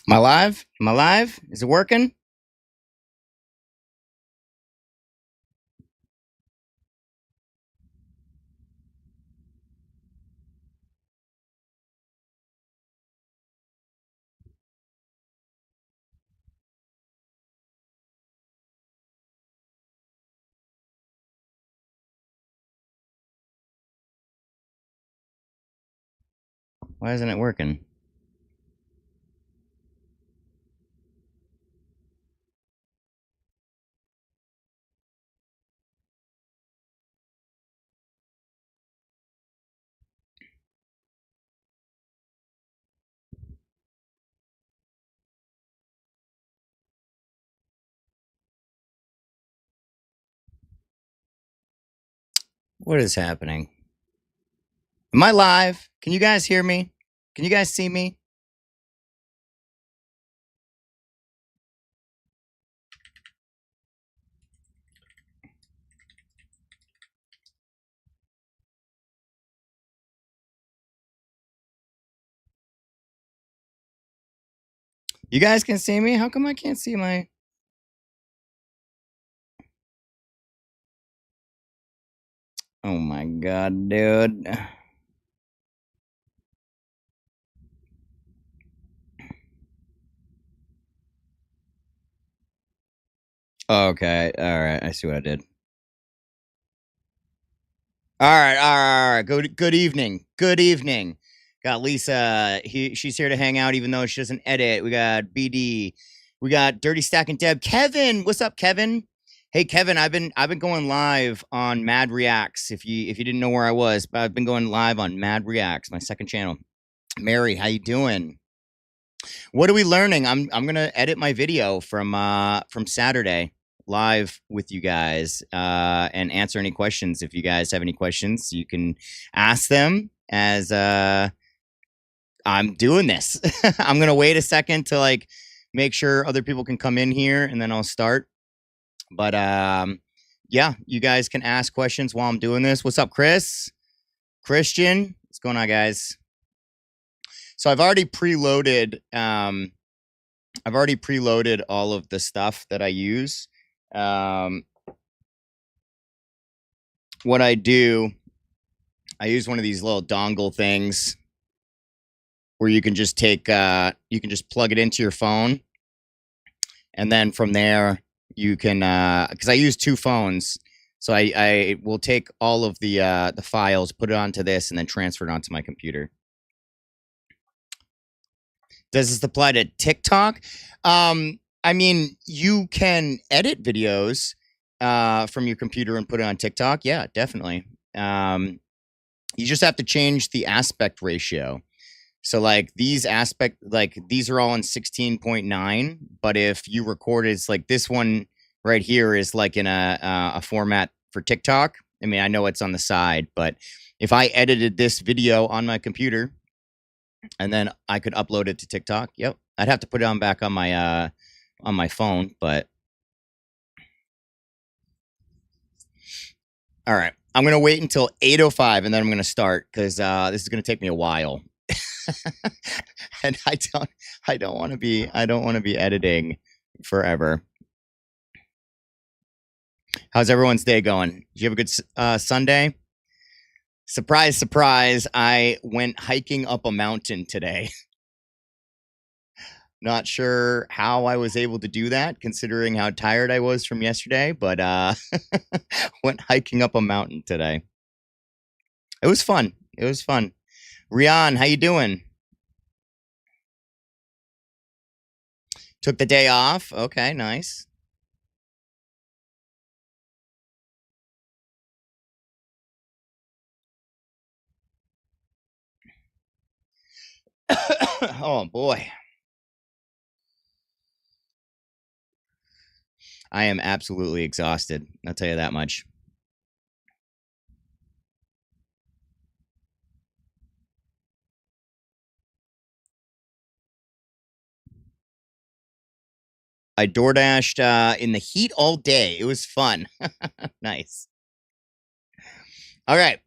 Am I live? Am I live? Is it working? Why isn't it working? What is happening? Am I live? Can you guys hear me? Can you guys see me? You guys can see me? How come I can't see my... Oh my god, dude. Okay, alright, I see what I did. Alright. Good evening. Good evening. Got Lisa. She's here to hang out even though she doesn't edit. We got BD. We got Dirty Stack and Deb. Kevin, what's up, Kevin? Hey Kevin, I've been going live on Mad Reacts. If you didn't know where I was, but I've been going live on Mad Reacts, my second channel. Mary, how you doing? What are we learning? I'm gonna edit my video from Saturday live with you guys and answer any questions. If you guys have any questions, you can ask them as I'm doing this. I'm gonna wait a second to like make sure other people can come in here and then I'll start. But yeah, you guys can ask questions while I'm doing this. What's up, Chris? Christian? What's going on, guys? So I've already preloaded all of the stuff that I use. What I do, I use one of these little dongle things where you can just take you can just plug it into your phone, and then from there you can because I use two phones, so I will take all of the files, put it onto this, and then transfer it onto my computer. Does this apply to TikTok? I mean, you can edit videos from your computer and put it on TikTok. Yeah, definitely. You just have to change the aspect ratio. So like these are all in 16.9, but if you record it's like this one right here is like in a format for TikTok. I mean, I know it's on the side, but if I edited this video on my computer and then I could upload it to TikTok, yep, I'd have to put it on back on my phone, but all right. I'm going to wait until 8:05 and then I'm going to start cuz this is going to take me a while. And I don't want to be editing forever. How's everyone's day going? Did you have a good Sunday? Surprise, surprise, I went hiking up a mountain today. Not sure how I was able to do that considering how tired I was from yesterday, but went hiking up a mountain today. It was fun. It was fun. Rian, how you doing? Took the day off. Okay, nice. Oh boy. I am absolutely exhausted. I'll tell you that much. I DoorDashed in the heat all day. It was fun. Nice. All right.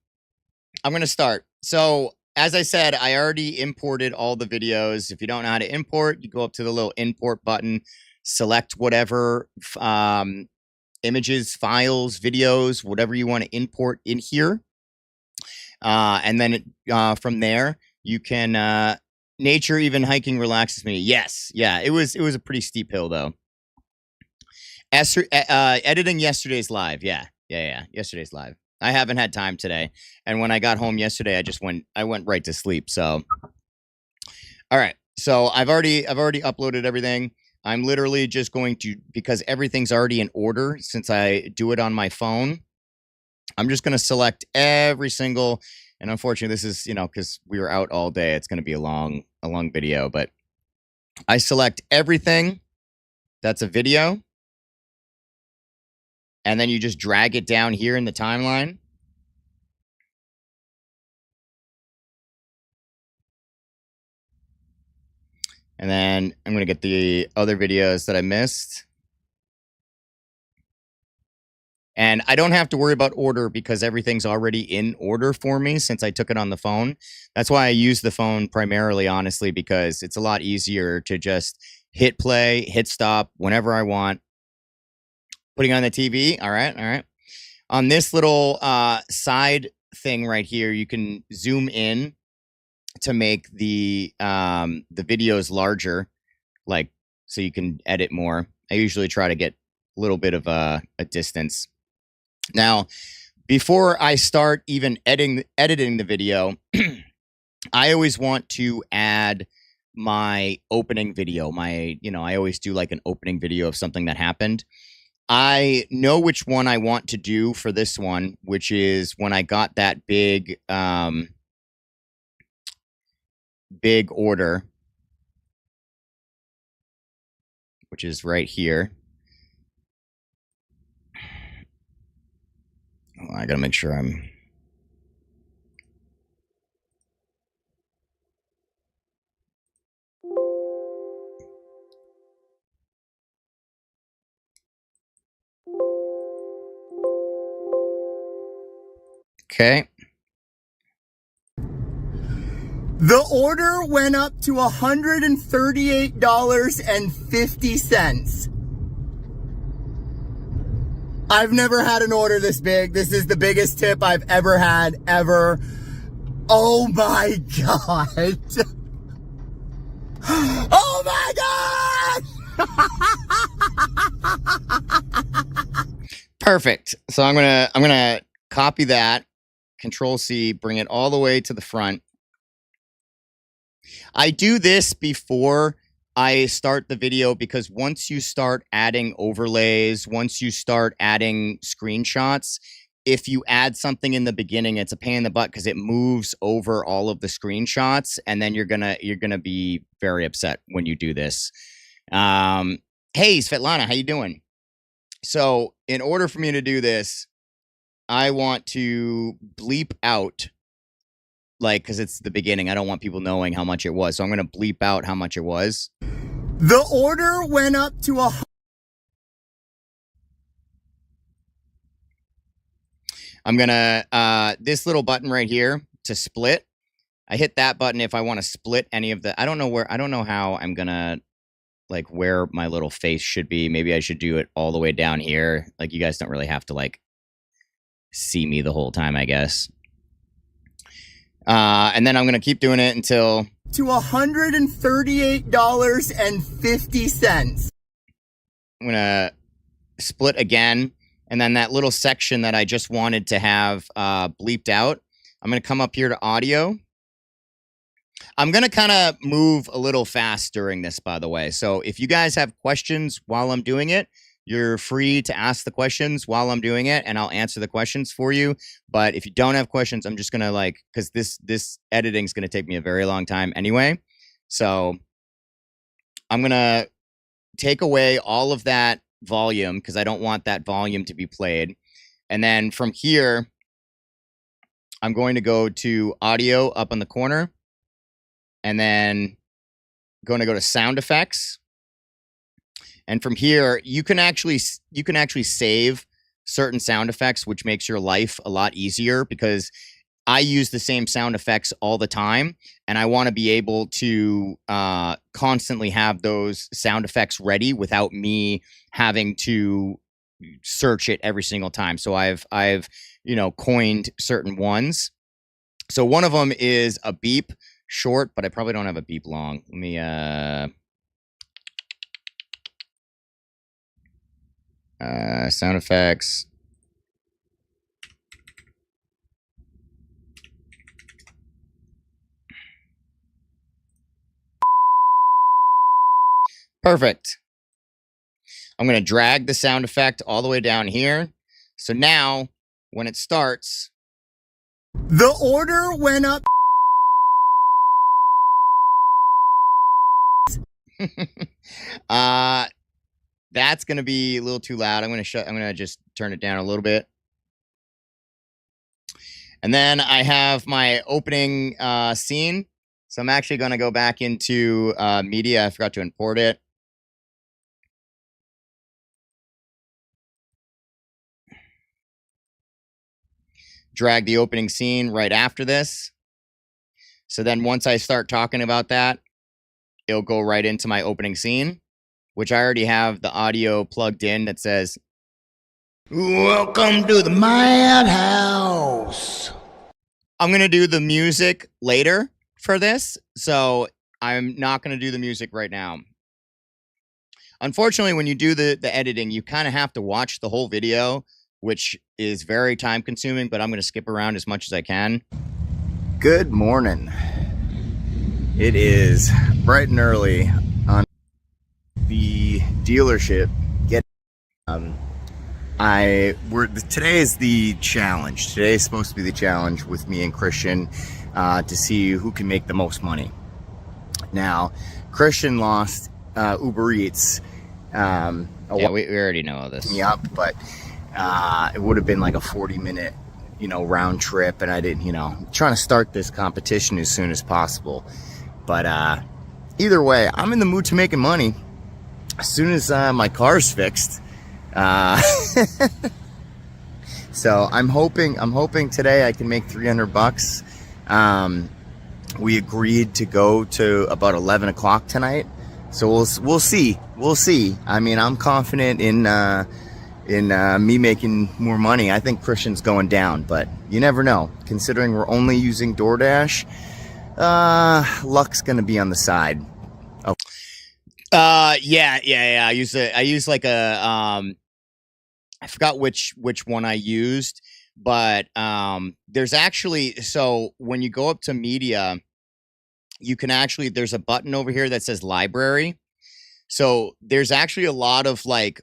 I'm going to start. So as I said, I already imported all the videos. If you don't know how to import, you go up to the little import button, select whatever images, files, videos, whatever you want to import in here. And then from there, you can nature, even hiking relaxes me. Yes. Yeah. It was a pretty steep hill though. Editing yesterday's live. Yeah. Yesterday's live. I haven't had time today. And when I got home yesterday, I went right to sleep. So, all right. So I've already uploaded everything. I'm literally just going to, because everything's already in order since I do it on my phone, I'm just going to select every single, and unfortunately this is, because we were out all day, it's going to be a long video, but I select everything that's a video, and then you just drag it down here in the timeline. And then I'm going to get the other videos that I missed. And I don't have to worry about order because everything's already in order for me since I took it on the phone. That's why I use the phone primarily, honestly, because it's a lot easier to just hit play, hit stop whenever I want. Putting on the TV. All right. On this little side thing right here, you can zoom in to make the videos larger, like so you can edit more. I usually try to get a little bit of a distance. Now, before I start even editing the video, I always want to add my opening video. I always do like an opening video of something that happened. I know which one I want to do for this one, which is when I got that big order, which is right here. Oh, I gotta make sure I'm... Okay. The order went up to $138.50. I've never had an order this big. This is the biggest tip I've ever had, ever. Oh my God. Oh my God. Perfect. So I'm gonna copy that, Control C, bring it all the way to the front. I do this before I start the video because once you start adding overlays, once you start adding screenshots, if you add something in the beginning, it's a pain in the butt because it moves over all of the screenshots, and then you're gonna be very upset when you do this. Hey, Svetlana, how you doing? So in order for me to do this, I want to bleep out, like, because it's the beginning. I don't want people knowing how much it was. So I'm going to bleep out how much it was. The order went up to I'm going to, this little button right here to split. I hit that button if I want to split any of the, I don't know how I'm going to, like, where my little face should be. Maybe I should do it all the way down here. Like, you guys don't really have to, like, see me the whole time, I guess. And then I'm going to keep doing it until... to $138.50. I'm going to split again. And then that little section that I just wanted to have bleeped out, I'm going to come up here to audio. I'm going to kind of move a little fast during this, by the way. So if you guys have questions while I'm doing it, you're free to ask the questions while I'm doing it, and I'll answer the questions for you. But if you don't have questions, I'm just going to, like, because this editing is going to take me a very long time anyway. So I'm going to take away all of that volume because I don't want that volume to be played. And then from here, I'm going to go to audio up in the corner, and then going to go to sound effects. And from here, you can actually save certain sound effects, which makes your life a lot easier because I use the same sound effects all the time, and I want to be able to constantly have those sound effects ready without me having to search it every single time. So I've coined certain ones. So one of them is a beep short, but I probably don't have a beep long. Let me sound effects. Perfect. I'm going to drag the sound effect all the way down here. So now when it starts, the order went up. That's going to be a little too loud. I'm going to just turn it down a little bit. And then I have my opening scene. So I'm actually going to go back into media. I forgot to import it. Drag the opening scene right after this. So then once I start talking about that, it'll go right into my opening scene, which I already have the audio plugged in that says, "Welcome to the madhouse." I'm going to do the music later for this, so I'm not going to do the music right now. Unfortunately, when you do the editing, you kind of have to watch the whole video, which is very time consuming, but I'm going to skip around as much as I can. Good morning. It is bright and early on the dealership. Today is the challenge. Today is supposed to be the challenge with me and Christian to see who can make the most money. Now, Christian lost Uber Eats. Yeah, we already know all this. Yep, but it would have been like a 40-minute, round trip, and I didn't, trying to start this competition as soon as possible. But either way, I'm in the mood to making money as soon as my car's fixed. So I'm hoping today I can make $300. We agreed to go to about 11 o'clock tonight, so we'll see. I mean, I'm confident in me making more money. I think Christian's going down, but you never know. Considering we're only using DoorDash, luck's gonna be on the side. Oh. Yeah. I use like a I forgot which one I used, but there's actually, so when you go up to media, you can actually, there's a button over here that says library. So there's actually a lot of like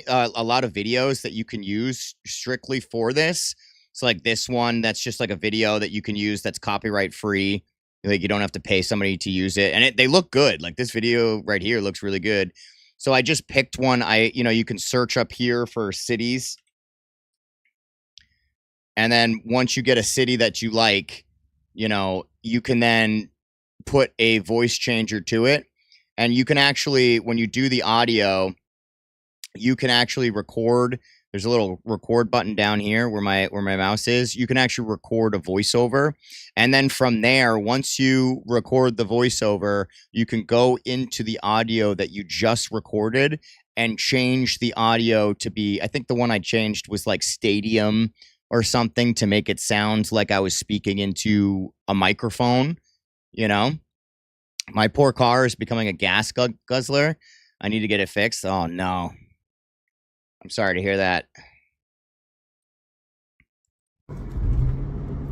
a lot of videos that you can use strictly for this. So like this one, that's just like a video that you can use that's copyright free. Like you don't have to pay somebody to use it, and they look good. Like this video right here looks really good. So I just picked one. You can search up here for cities, and then once you get a city that you like, you can then put a voice changer to it, and you can actually, when you do the audio, you can actually record. There's a little record button down here where my mouse is. You can actually record a voiceover. And then from there, once you record the voiceover, you can go into the audio that you just recorded and change the audio to be, I think the one I changed was like stadium or something, to make it sound like I was speaking into a microphone. My poor car is becoming a gas guzzler. I need to get it fixed. Oh no. I'm sorry to hear that.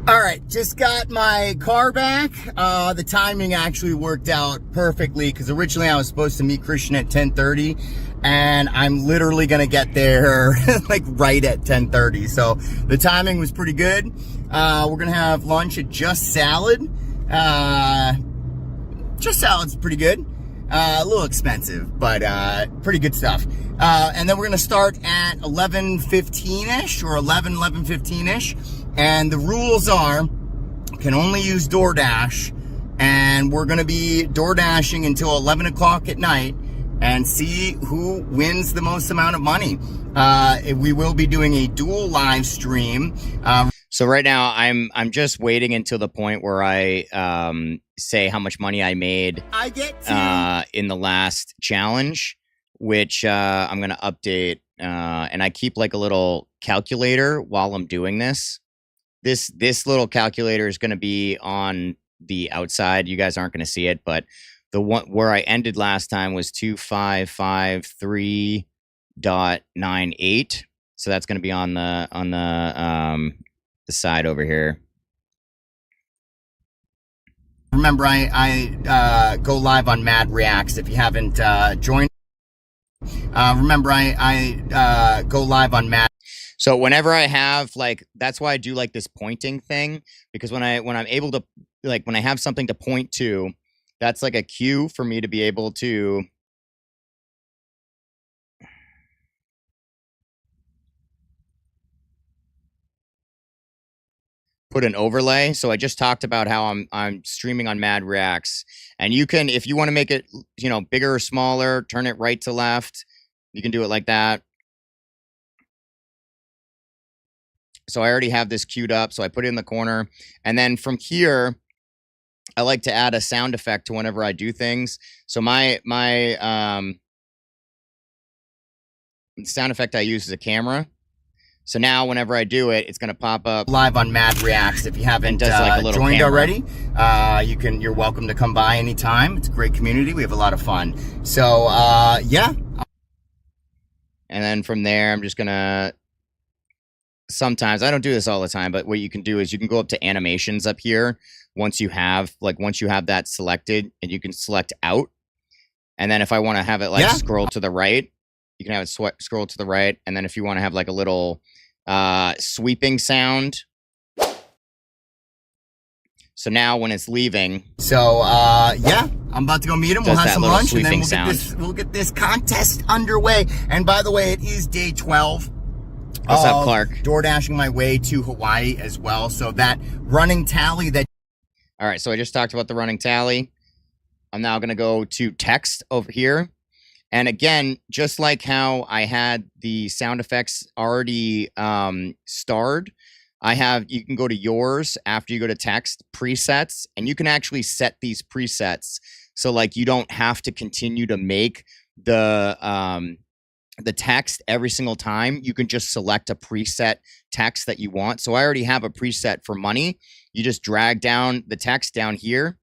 All right, just got my car back. The timing actually worked out perfectly because originally I was supposed to meet Christian at 10:30, and I'm literally gonna get there like right at 10:30. So the timing was pretty good. We're gonna have lunch at Just Salad. Just Salad's pretty good. A little expensive, but pretty good stuff. And then we're going to start at 11:15-ish or 11:15-ish. And the rules are, can only use DoorDash. And we're going to be DoorDashing until 11 o'clock at night and see who wins the most amount of money. We will be doing a dual live stream. So right now I'm just waiting until the point where I say how much money I made in the last challenge, which I'm gonna update. And I keep like a little calculator while I'm doing this. This little calculator is gonna be on the outside. You guys aren't gonna see it, but the one where I ended last time was 2553.98. So that's gonna be on the side over here. Remember, I go live on Mad Reacts. If you haven't joined, remember I go live on Mad. So whenever I have like, that's why I do like this pointing thing, because when I'm able to, like, when I have something to point to, that's like a cue for me to be able to put an overlay. So I just talked about how I'm streaming on Mad Reacts, and you can, if you want to make it, you know, bigger or smaller, turn it right to left. You can do it like that. So I already have this queued up. So I put it in the corner, and then from here, I like to add a sound effect to whenever I do things. So my sound effect I use is a camera. So now whenever I do it, it's going to pop up live on Mad Reacts. If you haven't does like a little joined camera already, you're welcome to come by anytime. It's a great community. We have a lot of fun. So yeah. And then from there, I'm just going to, sometimes, I don't do this all the time, but what you can do is you can go up to animations up here. Once you have that selected, and you can select out. And then if I want to have it like scroll to the right, you can have it scroll to the right. And then if you want to have like a little sweeping sound. So now when it's leaving. So yeah, I'm about to go meet him. We'll have some lunch, and then we'll get this contest underway. And by the way, it is day 12. What's up, Clark? Door dashing my way to Hawaii as well. So that running tally that. All right, so I just talked about the running tally. I'm now going to go to text over here. And again, just like how I had the sound effects already starred, you can go to yours after you go to text, presets, and you can actually set these presets. So like you don't have to continue to make the text every single time. You can just select a preset text that you want. So I already have a preset for money. You just drag down the text down here,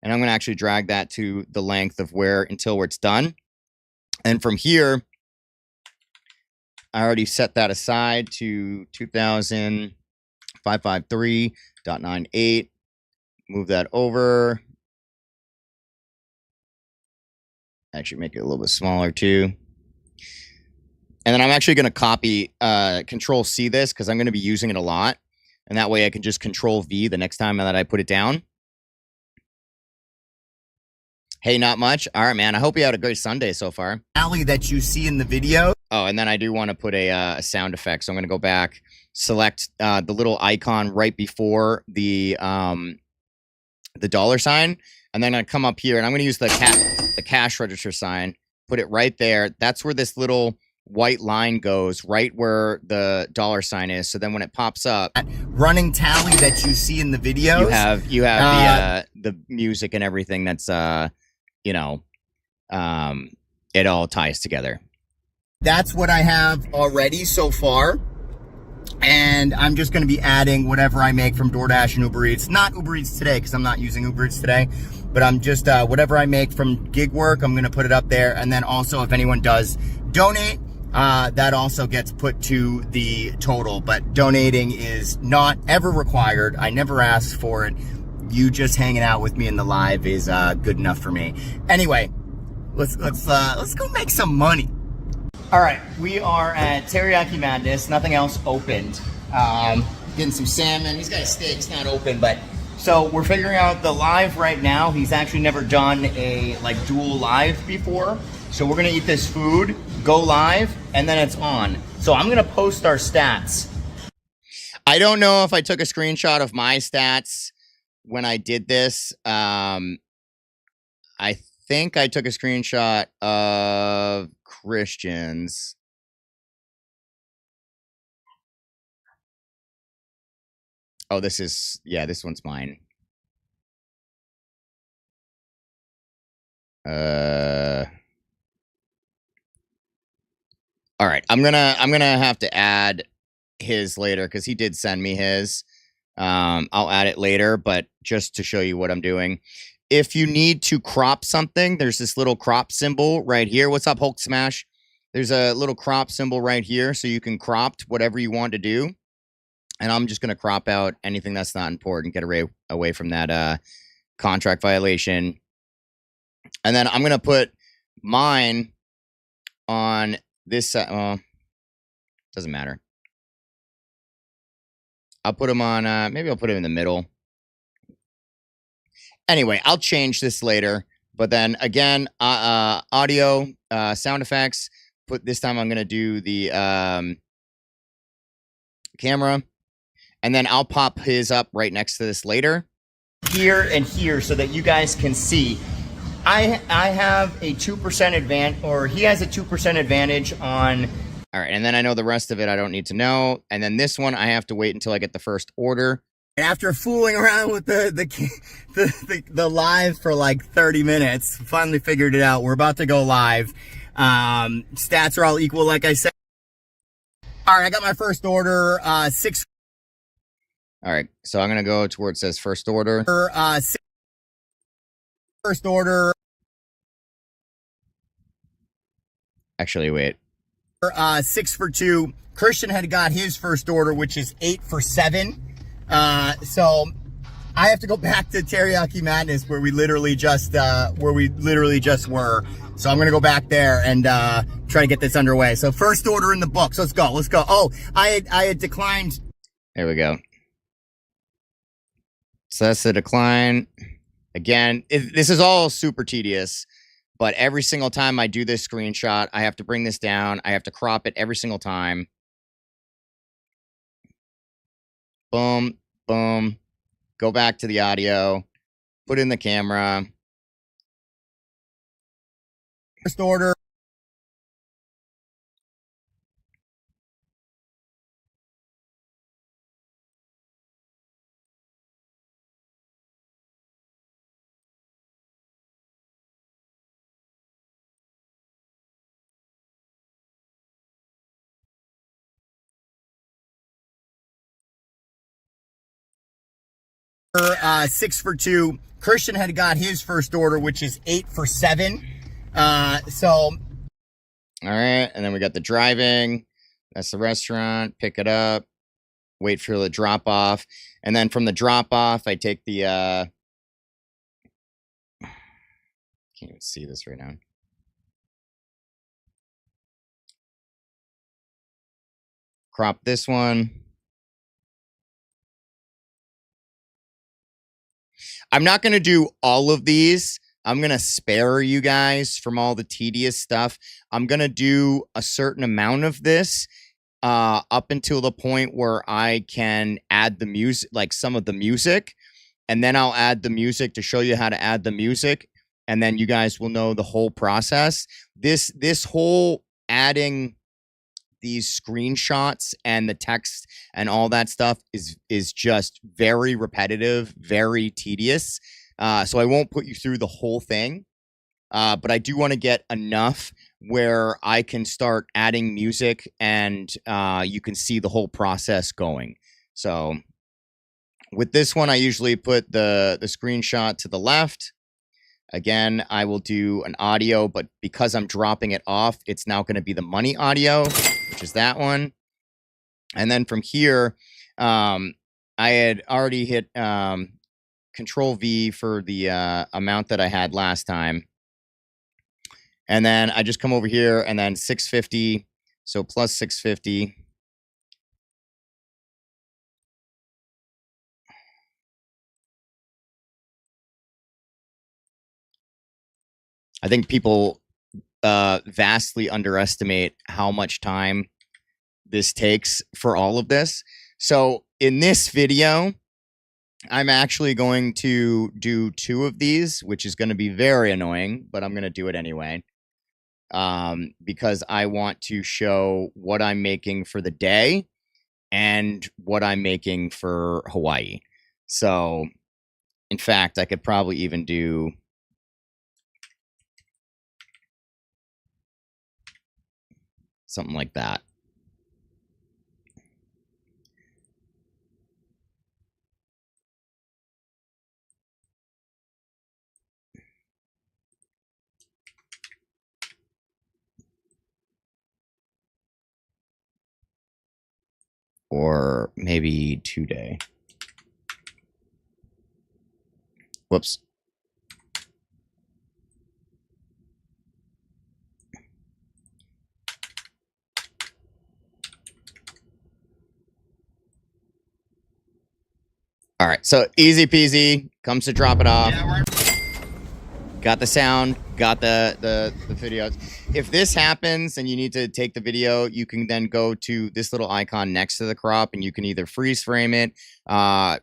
and I'm going to actually drag that to the length of until it's done. And from here, I already set that aside to 2553.98. Move that over. Actually make it a little bit smaller too. And then I'm actually going to copy, Control C this, because I'm going to be using it a lot. And that way I can just Control V the next time that I put it down. Hey, not much. All right, man. I hope you had a great Sunday so far. Alley that you see in the video. Oh, and then I do want to put a sound effect. So I'm going to go back, select the little icon right before the dollar sign. And then I come up here, and I'm going to use the cash register sign, put it right there. That's where this little white line goes, right where the dollar sign is. So then when it pops up, running tally that you see in the video, you have the music and everything. That's you know, it all ties together. That's what I have already so far. And I'm just going to be adding whatever I make from DoorDash and Uber Eats. Not Uber Eats today, because I'm not using Uber Eats today. But I'm just, whatever I make from gig work, I'm going to put it up there. And then also, if anyone does donate, that also gets put to the total. But donating is not ever required. I never asked for it. You just hanging out with me in the live is good enough for me. Anyway, let's go make some money. All right, we are at Teriyaki Madness. Nothing else opened. Getting some salmon. He's got a steak. It's not open, but so we're figuring out the live right now. He's actually never done a like dual live before. So we're gonna eat this food, go live, and then it's on. So I'm gonna post our stats. I don't know if I took a screenshot of my stats when I did this. I think I took a screenshot of Christian's. Oh, this is, yeah, this one's mine. All right, I'm gonna have to add his later because he did send me his. I'll add it later, but just to show you what I'm doing. If you need to crop something, there's this little crop symbol right here. What's up, Hulk Smash? There's a little crop symbol right here, so you can crop whatever you want to do. And I'm just gonna crop out anything that's not important, get away from that contract violation. And then I'm gonna put mine on this side. Doesn't matter. I'll put them on, maybe I'll put him in the middle. Anyway, I'll change this later. But then again, audio, sound effects. This time I'm going to do the camera. And then I'll pop his up right next to this later. Here and here so that you guys can see. I have a 2% advantage, or he has a 2% advantage on. All right, and then I know the rest of it I don't need to know. And then this one, I have to wait until I get the first order. And after fooling around with the live for like 30 minutes, finally figured it out. We're about to go live. Stats are all equal, like I said. All right, I got my first order, 6. All right, so I'm going to go to where it says first order. First order. Actually, wait. 6 for 2. Christian had got his first order, which is 8 for 7. So I have to go back to Teriyaki Madness where we literally just were. So I'm gonna go back there and try to get this underway. So first order in the books. Let's go. Oh, I had declined. There we go. So that's the decline. Again, this is all super tedious. But every single time I do this screenshot, I have to bring this down. I have to crop it every single time. Boom, boom. Go back to the audio. Put in the camera. First order. For 6 for 2. Christian had got his first order, which is 8 for 7. So. All right. And then we got the driving. That's the restaurant. Pick it up. Wait for the drop off. And then from the drop off, I take the, can't even see this right now. Crop this one. I'm not going to do all of these. I'm going to spare you guys from all the tedious stuff. I'm going to do a certain amount of this up until the point where I can add the music, like some of the music. And then I'll add the music to show you how to add the music. And then you guys will know the whole process. This whole adding these screenshots and the text and all that stuff is just very repetitive, very tedious. So I won't put you through the whole thing. But I do want to get enough where I can start adding music and you can see the whole process going. So with this one, I usually put the screenshot to the left. Again, I will do an audio, but because I'm dropping it off, it's now going to be the money audio, which is that one. And then from here, I had already hit Control V for the amount that I had last time. And then I just come over here and then 650. So plus 650. I think people vastly underestimate how much time this takes for all of this. So in this video, I'm actually going to do 2 of these, which is going to be very annoying, but I'm going to do it anyway. Because I want to show what I'm making for the day. and what I'm making for Hawaii. So, in fact, I could probably even do something like that. Or maybe 2-day. Whoops. All right, so easy peasy, comes to drop it off. Got the sound, got the video. If this happens and you need to take the video, you can then go to this little icon next to the crop and you can either freeze frame it,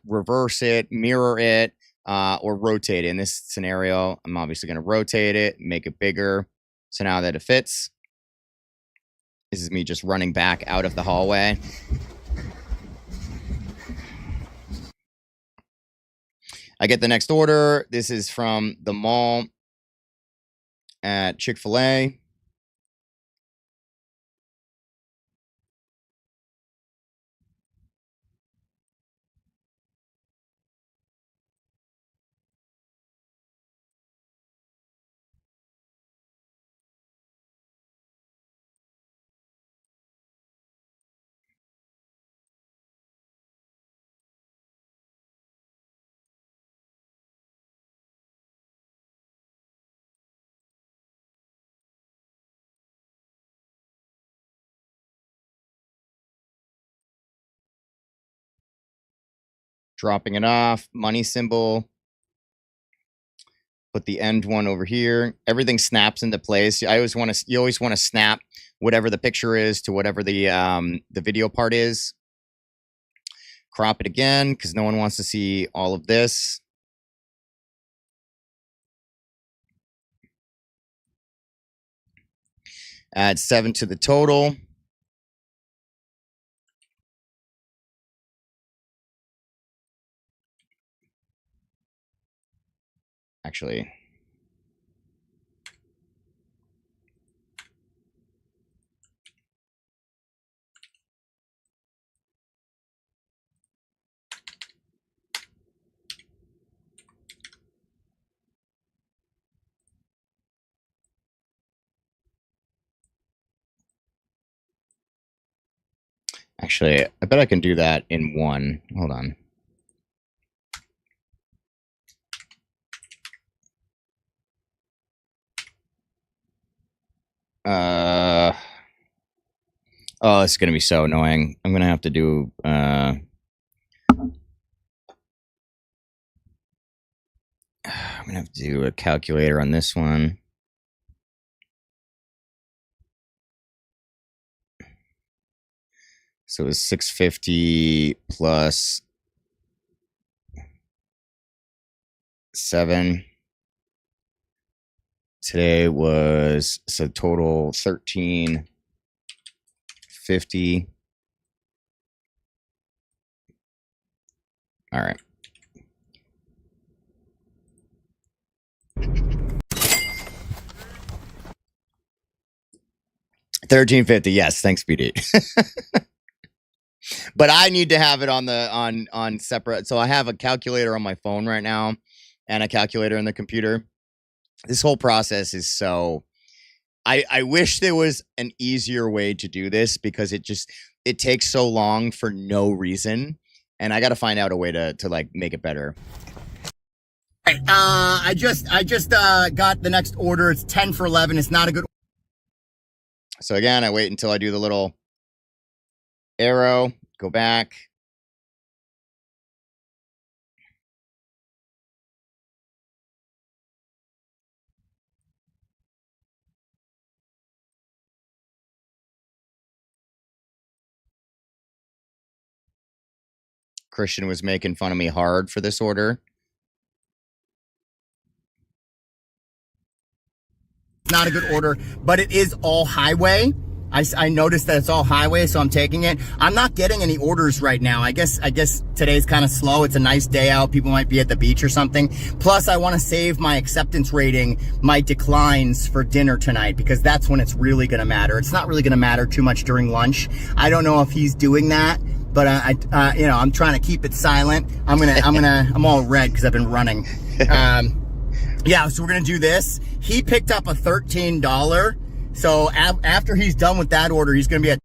reverse it, mirror it, or rotate it. In this scenario, I'm obviously going to rotate it, make it bigger. So now that it fits, this is me just running back out of the hallway. I get the next order. This is from the mall at Chick-fil-A. Dropping it off, money symbol. Put the end one over here. Everything snaps into place. You always want to snap whatever the picture is to whatever the video part is. Crop it again because no one wants to see all of this. Add 7 to the total. Actually, I bet I can do that in one. Hold on. Oh, it's gonna be so annoying. I'm gonna have to do I'm gonna have to do a calculator on this one. So it's 650 plus 7. Today was so total 1350. All right. $13.50. Yes, thanks, BD. But I need to have it on the on separate. So I have a calculator on my phone right now and a calculator in the computer. This whole process is so I wish there was an easier way to do this because it takes so long for no reason. And I got to find out a way to like make it better. All right, I just got the next order. It's 10 for 11. It's not a good. So again, I wait until I do the little arrow, go back. Christian was making fun of me hard for this order. Not a good order, but it is all highway. I noticed that it's all highway, so I'm taking it. I'm not getting any orders right now. I guess today's kind of slow. It's a nice day out. People might be at the beach or something. Plus, I want to save my acceptance rating, my declines for dinner tonight, because that's when it's really going to matter. It's not really going to matter too much during lunch. I don't know if he's doing that, but you know, I'm trying to keep it silent. I'm all red because I've been running. Yeah, so we're gonna do this. He picked up a $13. So after he's done with that order, he's going to be at...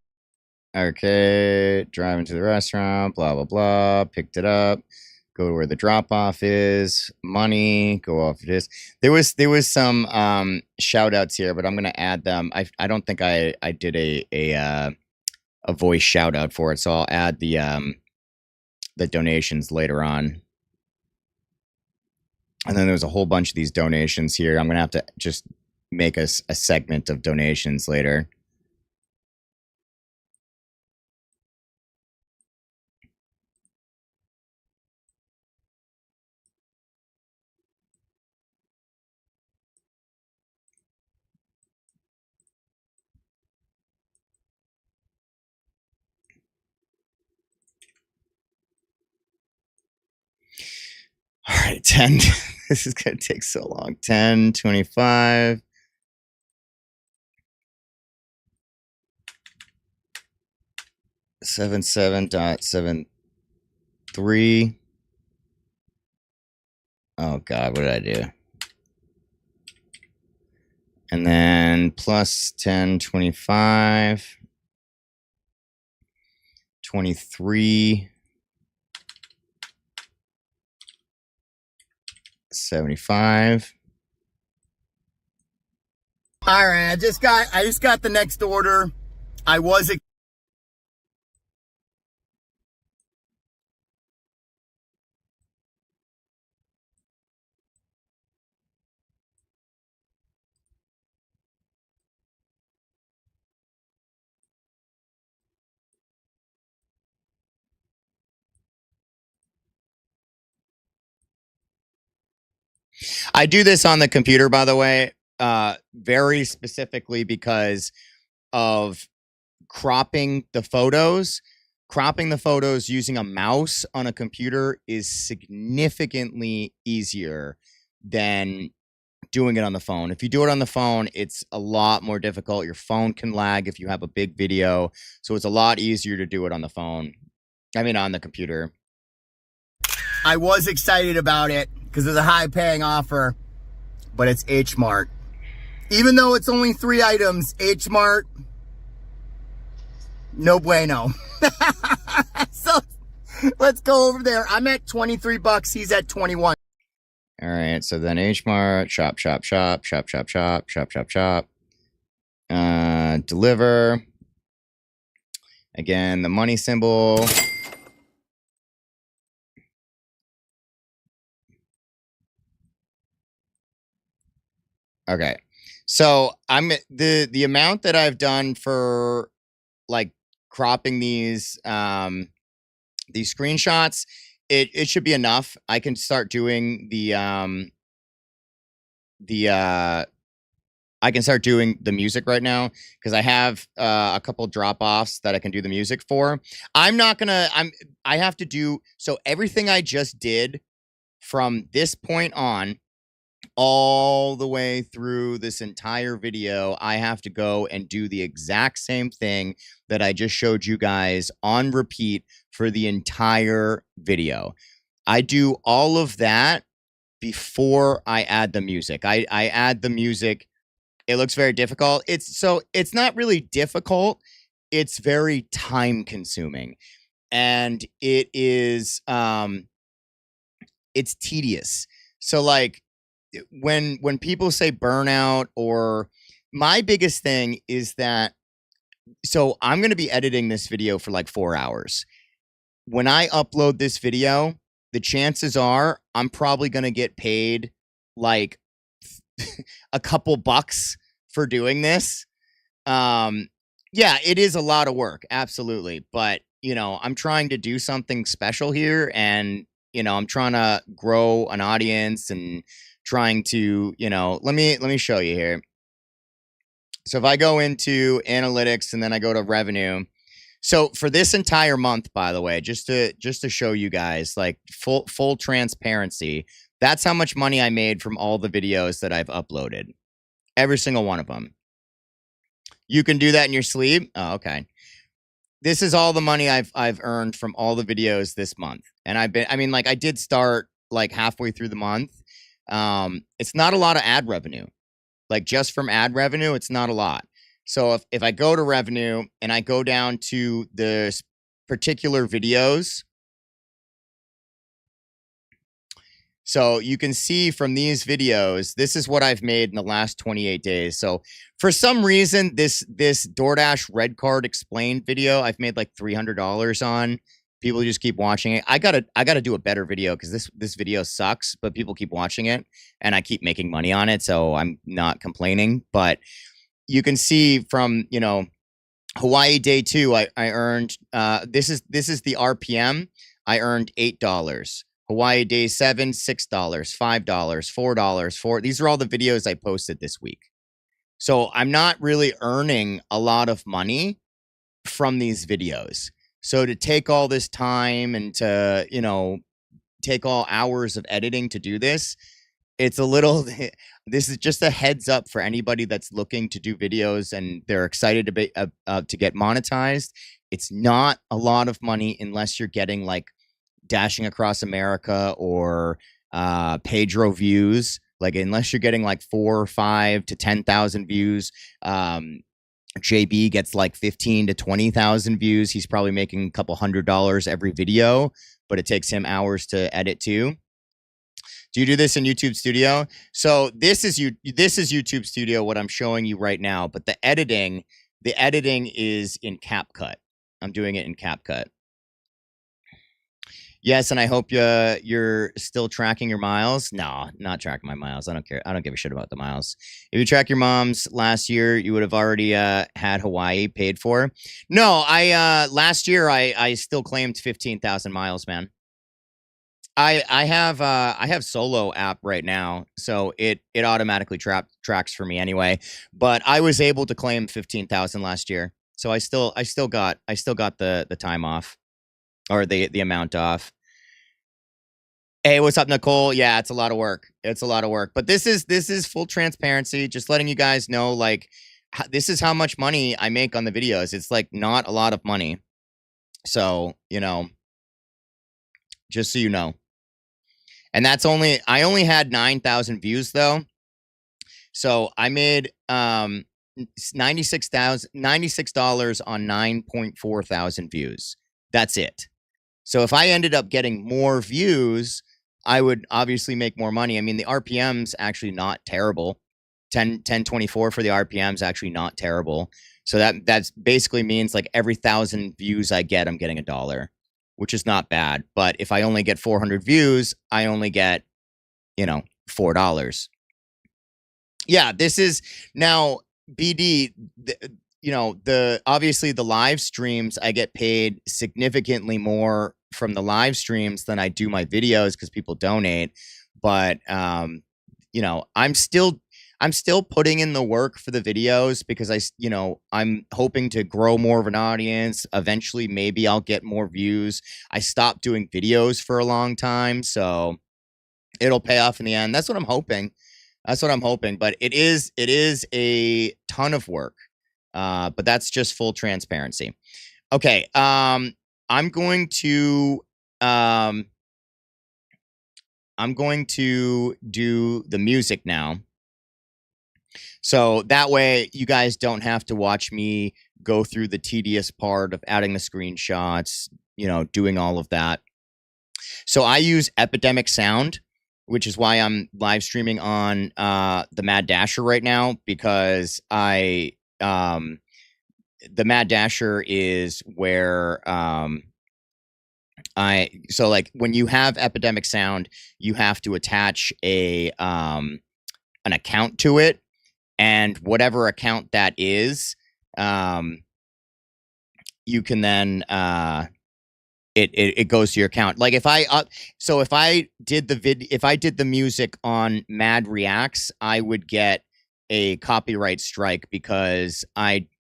Okay, driving to the restaurant, blah, blah, blah. Picked it up. Go to where the drop-off is. Money, go off this. There was some shout-outs here, but I'm going to add them. I don't think I did a voice shout-out for it, so I'll add the donations later on. And then there's a whole bunch of these donations here. I'm going to have to just make a segment of donations later. All right, 10. This is going to take so long. 10, 25. $77.73. Oh God, what did I do? And then plus 10, 25, 23, 75. All right, I just got the next order. I do this on the computer, by the way, very specifically because of cropping the photos. Cropping the photos using a mouse on a computer is significantly easier than doing it on the phone. If you do it on the phone, it's a lot more difficult. Your phone can lag if you have a big video. So it's a lot easier to do it on the phone. I mean, on the computer. I was excited about it because it's a high-paying offer, but it's H Mart. Even though it's only 3 items, H Mart, no bueno. So let's go over there. I'm at $23. He's at 21. All right. So then H Mart, shop. Deliver. Again, the money symbol. Okay. So I'm the amount that I've done for like cropping these screenshots, it should be enough. I can start doing I can start doing the music right now because I have a couple drop-offs that I can do the music for. I have to do so everything I just did from this point on all the way through this entire video, I have to go and do the exact same thing that I just showed you guys on repeat for the entire video. I do all of that before I add the music. I add the music. It looks very difficult. It's not really difficult. It's very time consuming. And it is it's tedious. So like when people say burnout, or my biggest thing is that, so I'm going to be editing this video for like 4 hours. When I upload this video, the chances are I'm probably going to get paid like a couple bucks for doing this. Yeah, it is a lot of work. Absolutely. But you know, I'm trying to do something special here, and you know, I'm trying to grow an audience and trying to, you know, let me show you here. So if I go into analytics and then I go to revenue, so for this entire month, by the way, just to show you guys like full transparency, that's how much money I made from all the videos that I've uploaded. Every single one of them. You can do that in your sleep. Oh, okay. This is all the money I've earned from all the videos this month. And I did start like halfway through the month. It's not a lot of ad revenue. Like just from ad revenue, it's not a lot. So if I go to revenue and I go down to the particular videos, so you can see from these videos, this is what I've made in the last 28 days. So for some reason, this DoorDash red card explained video, I've made like $300 on. People just keep watching it. I gotta do a better video because this video sucks, but people keep watching it and I keep making money on it, so I'm not complaining. But you can see from Hawaii day 2, I earned this is the RPM. I earned $8. Hawaii day 7, $6, $5, $4, These are all the videos I posted this week. So I'm not really earning a lot of money from these videos. So to take all this time and to, take all hours of editing to do this, it's a little, this is just a heads up for anybody that's looking to do videos and they're excited to get monetized. It's not a lot of money unless you're getting like Dashing Across America or Pedro views. Like unless you're getting like 4 or 5 to 10,000 views, JB gets like 15 to 20,000 views. He's probably making a couple $100 every video, but it takes him hours to edit too. Do you do this in YouTube Studio? So this is YouTube Studio, what I'm showing you right now, but the editing is in CapCut. I'm doing it in CapCut. Yes, and I hope you're still tracking your miles. No, not tracking my miles. I don't care. I don't give a shit about the miles. If you track your mom's last year, you would have already had Hawaii paid for. No, last year I still claimed 15,000 miles, man. I have Solo app right now, so it automatically tracks for me anyway. But I was able to claim 15,000 last year, so I still got the time off. Or the amount off. Hey, what's up, Nicole? Yeah, it's a lot of work. It's a lot of work. But this is full transparency. Just letting you guys know, like, this is how much money I make on the videos. It's like not a lot of money. So, just so you know. And I only had 9,000 views though. So I made $96 on 9.4 thousand views. That's it. So if I ended up getting more views, I would obviously make more money. I mean, the RPM's actually not terrible. 1024 for the RPM's actually not terrible. So that's basically means like every 1,000 views I get, I'm getting $1, which is not bad. But if I only get 400 views, I only get, $4. Yeah, this is now BD. Obviously the live streams, I get paid significantly more from the live streams than I do my videos because people donate. But I'm still putting in the work for the videos because I'm hoping to grow more of an audience. Eventually, maybe I'll get more views. I stopped doing videos for a long time, so it'll pay off in the end. That's what I'm hoping. But it is a ton of work. But that's just full transparency. Okay. I'm going to do the music now. So that way you guys don't have to watch me go through the tedious part of adding the screenshots, doing all of that. So I use Epidemic Sound, which is why I'm live streaming on the Mad Dasher right now, because the Mad Dasher is where so like when you have Epidemic Sound, you have to attach an account to it, and whatever account that is, you can then it goes to your account. Like if I did the music on Mad Reacts, I would get a copyright strike because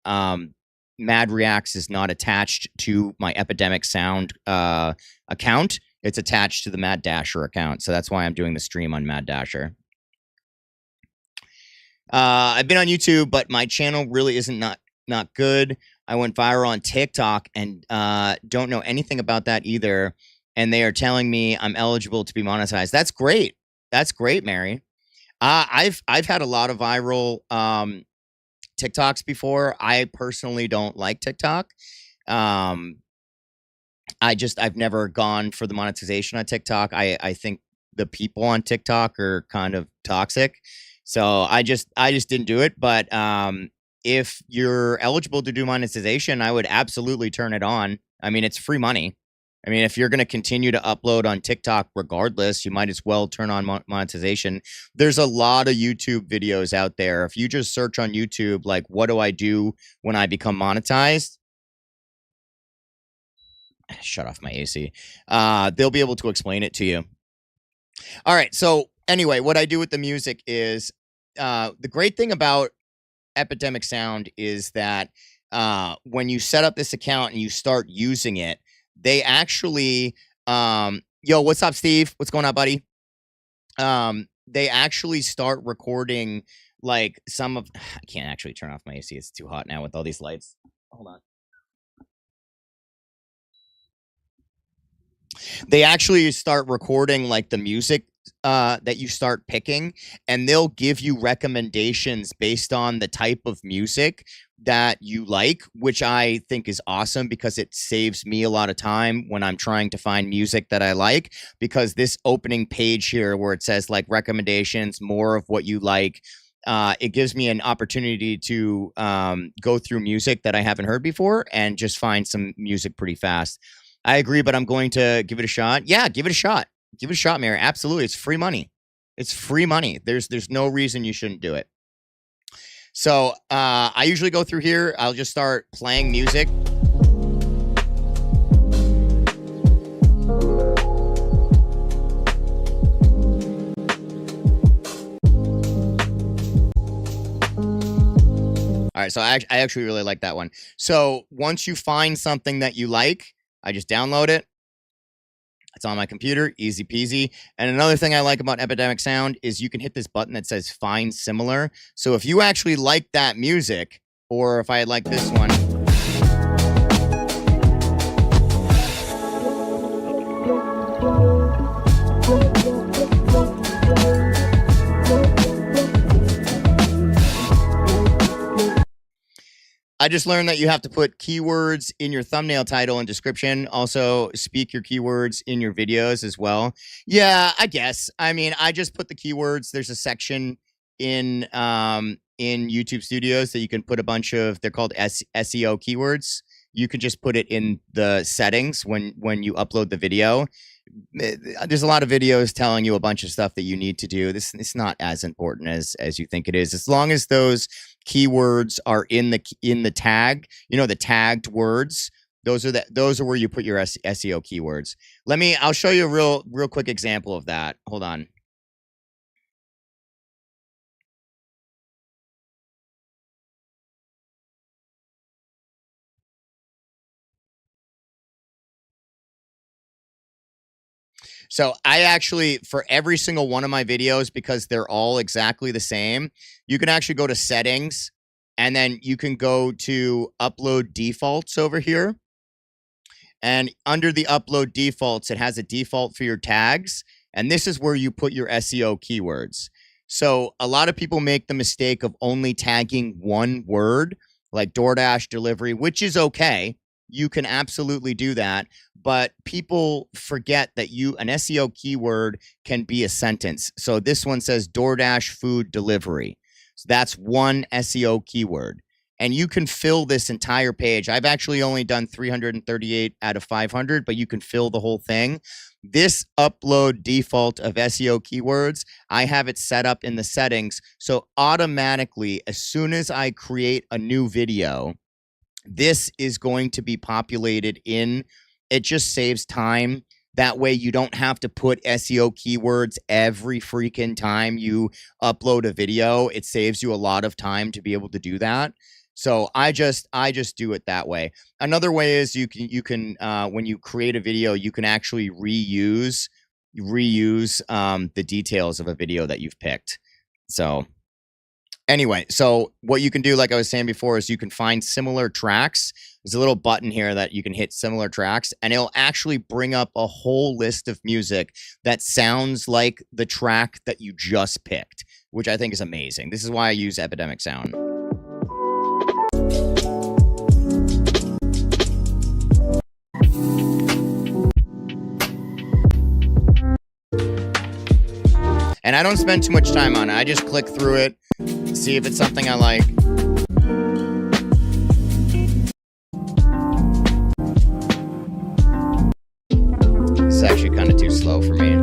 Mad Reacts is not attached to my Epidemic Sound account. It's attached to the Mad Dasher account. So that's why I'm doing the stream on Mad Dasher. I've been on YouTube, but my channel really isn't not good. I went viral on TikTok and don't know anything about that either. And they are telling me I'm eligible to be monetized. That's great. That's great, Mary. I've had a lot of viral TikToks before. I personally don't like TikTok. I've never gone for the monetization on TikTok. I think the people on TikTok are kind of toxic. So I just didn't do it. But if you're eligible to do monetization, I would absolutely turn it on. I mean, it's free money. I mean, if you're going to continue to upload on TikTok regardless, you might as well turn on monetization. There's a lot of YouTube videos out there. If you just search on YouTube, like, what do I do when I become monetized? Shut off my AC. They'll be able to explain it to you. All right. So anyway, what I do with the music is the great thing about Epidemic Sound is that when you set up this account and you start using it, they actually, yo, what's up, Steve? What's going on, buddy? They actually start recording like some of, I can't actually turn off my AC. It's too hot now with all these lights. Hold on. They actually start recording like the music that you start picking, and they'll give you recommendations based on the type of music that you like, which I think is awesome because it saves me a lot of time when I'm trying to find music that I like, because this opening page here where it says like recommendations, more of what you like, it gives me an opportunity to go through music that I haven't heard before and just find some music pretty fast. I agree, but I'm going to give it a shot. Yeah, give it a shot. Give it a shot, Mary. Absolutely. It's free money. It's free money. There's no reason you shouldn't do it. So I usually go through here. I'll just start playing music. All right, so I actually really like that one. So once you find something that you like, I just download it. It's on my computer, easy peasy. And another thing I like about Epidemic Sound is you can hit this button that says Find Similar. So if you actually like that music, or if I like this one, I just learned that you have to put keywords in your thumbnail title and description. Also, speak your keywords in your videos as well. Yeah, I guess. I mean, I just put the keywords. There's a section in YouTube Studios that you can put a bunch of, they're called SEO keywords. You can just put it in the settings when you upload the video. There's a lot of videos telling you a bunch of stuff that you need to do. It's not as important as you think it is. As long as those keywords are in the tag, you know, the tagged words, those are where you put your SEO keywords. I'll show you a real quick example of that. Hold on. So I actually, for every single one of my videos, because they're all exactly the same, you can actually go to settings and then you can go to upload defaults over here. And under the upload defaults, it has a default for your tags. And this is where you put your SEO keywords. So a lot of people make the mistake of only tagging one word, like DoorDash delivery, which is okay. You can absolutely do that. But people forget that an SEO keyword can be a sentence. So this one says DoorDash food delivery. So that's one SEO keyword. And you can fill this entire page. I've actually only done 338 out of 500, but you can fill the whole thing. This upload default of SEO keywords, I have it set up in the settings. So automatically, as soon as I create a new video, this is going to be populated in. It just saves time That way you don't have to put SEO keywords every freaking time you upload a video. It saves you a lot of time to be able to do that. So I just do it that way. Another way is you can when you create a video, you can actually reuse the details of a video that you've picked. So anyway, so what you can do, like I was saying before, is you can find similar tracks. There's a little button here that you can hit similar tracks, and it'll actually bring up a whole list of music that sounds like the track that you just picked, which I think is amazing. This is why I use Epidemic Sound. And I don't spend too much time on it. I just click through it, see if it's something I like. It's actually kind of too slow for me.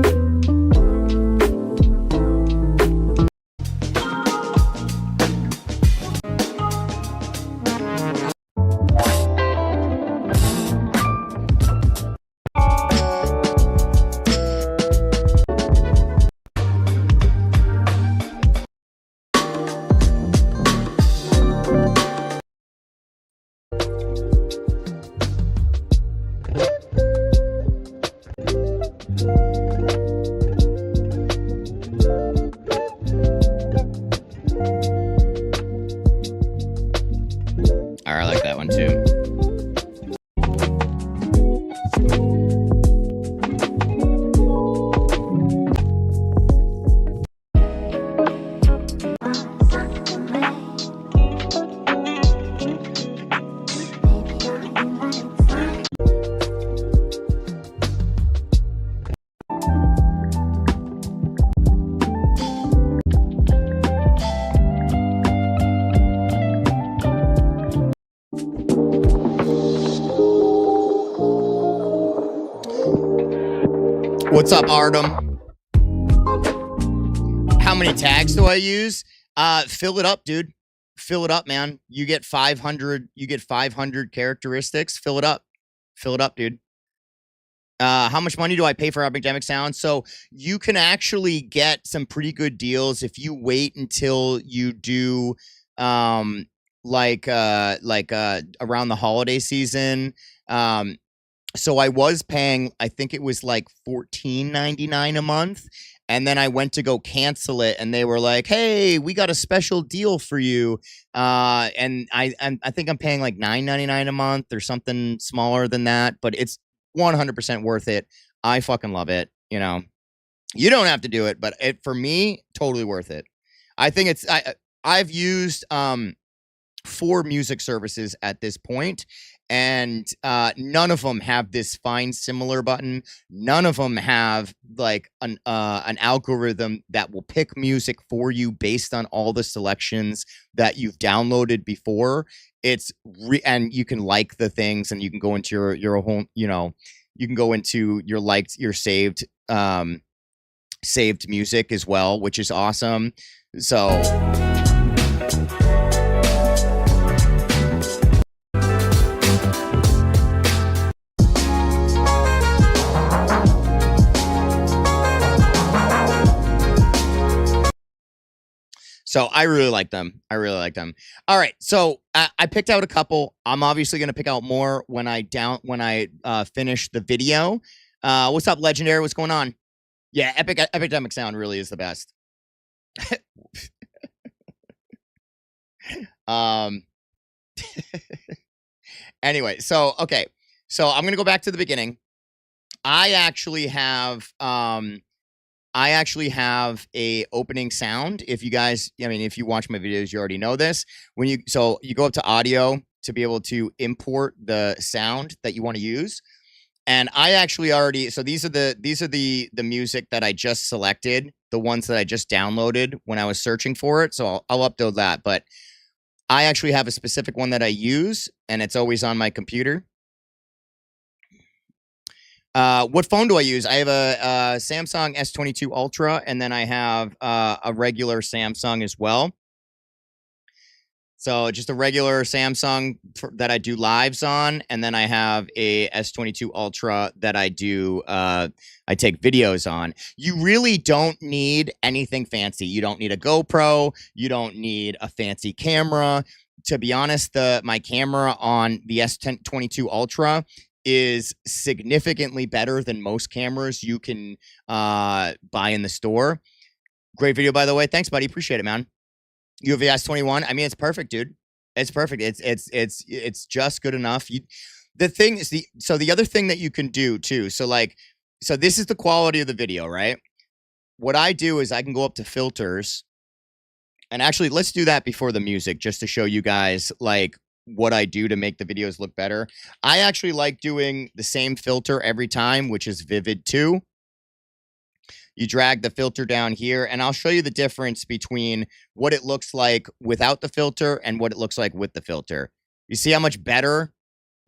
I like that one too. What's up, Artem? How many tags do I use? Fill it up, dude. Fill it up, man. You get 500 characteristics. Fill it up. Fill it up, dude. How much money do I pay for Epidemic Sound? So you can actually get some pretty good deals if you wait until you do around the holiday season. So I was paying, I think it was like $14.99 a month. And then I went to go cancel it, and they were like, "Hey, we got a special deal for you." And I think I'm paying like $9.99 a month or something smaller than that, but it's 100% worth it. I fucking love it. You know, you don't have to do it, but for me, totally worth it. I think I've used 4 music services at this point, and none of them have this find similar button. None of them have like an algorithm that will pick music for you based on all the selections that you've downloaded before. And you can like the things, and you can go into your home, you can go into your saved music as well, which is awesome. So I really like them. All right. So I picked out a couple. I'm obviously going to pick out more when I finish the video. What's up, Legendary? What's going on? Yeah, Epidemic Sound really is the best. Anyway, so okay. So I'm going to go back to the beginning. I actually have a opening sound. If you guys, if you watch my videos, you already know this. You go up to audio to be able to import the sound that you want to use. And I actually already, so these are the music that I just selected, the ones that I just downloaded when I was searching for it. So I'll upload that, but I actually have a specific one that I use, and it's always on my computer. What phone do I use? I have a Samsung S22 Ultra, and then I have a regular Samsung as well. So just a regular Samsung that I do lives on, and then I have a S22 Ultra that I do I take videos on. You really don't need anything fancy. You don't need a GoPro. You don't need a fancy camera. To be honest, my camera on the S22 Ultra is significantly better than most cameras you can buy in the store. Great video, by the way. Thanks, buddy. Appreciate it, man. You have the S21. I mean, it's perfect, dude. It's perfect. It's just good enough. The thing is the other thing that you can do too. So this is the quality of the video, right? What I do is I can go up to filters, and actually let's do that before the music, just to show you guys like what I do to make the videos look better. I actually like doing the same filter every time, which is Vivid 2. You drag the filter down here, and I'll show you the difference between what it looks like without the filter and what it looks like with the filter. You see how much better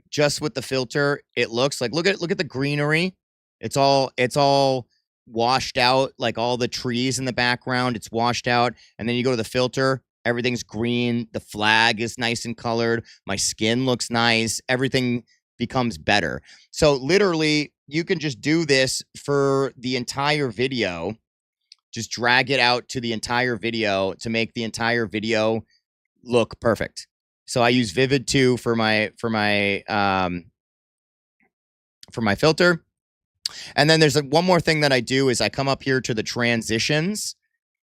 just with the filter it looks like? Look at the greenery. It's all washed out, like all the trees in the background, it's washed out. And then you go to the filter, everything's green. The flag is nice and colored. My skin looks nice. Everything becomes better. So literally, you can just do this for the entire video. Just drag it out to the entire video to make the entire video look perfect. So I use Vivid 2 for my filter. And then there's one more thing that I do is I come up here to the transitions.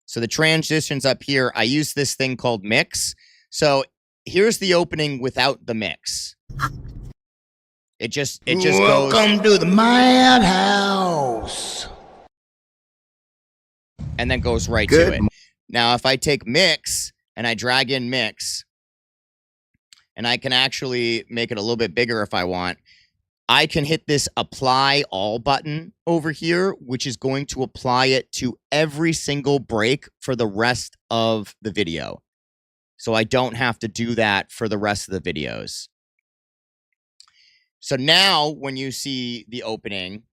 So the transitions up here, I use this thing called mix. So here's the opening without the mix. It just goes. Welcome to the madhouse. And then goes right to it. Now, if I take mix and I drag in mix, and I can actually make it a little bit bigger if I want, I can hit this apply all button over here, which is going to apply it to every single break for the rest of the video. So I don't have to do that for the rest of the videos. So now when you see the opening,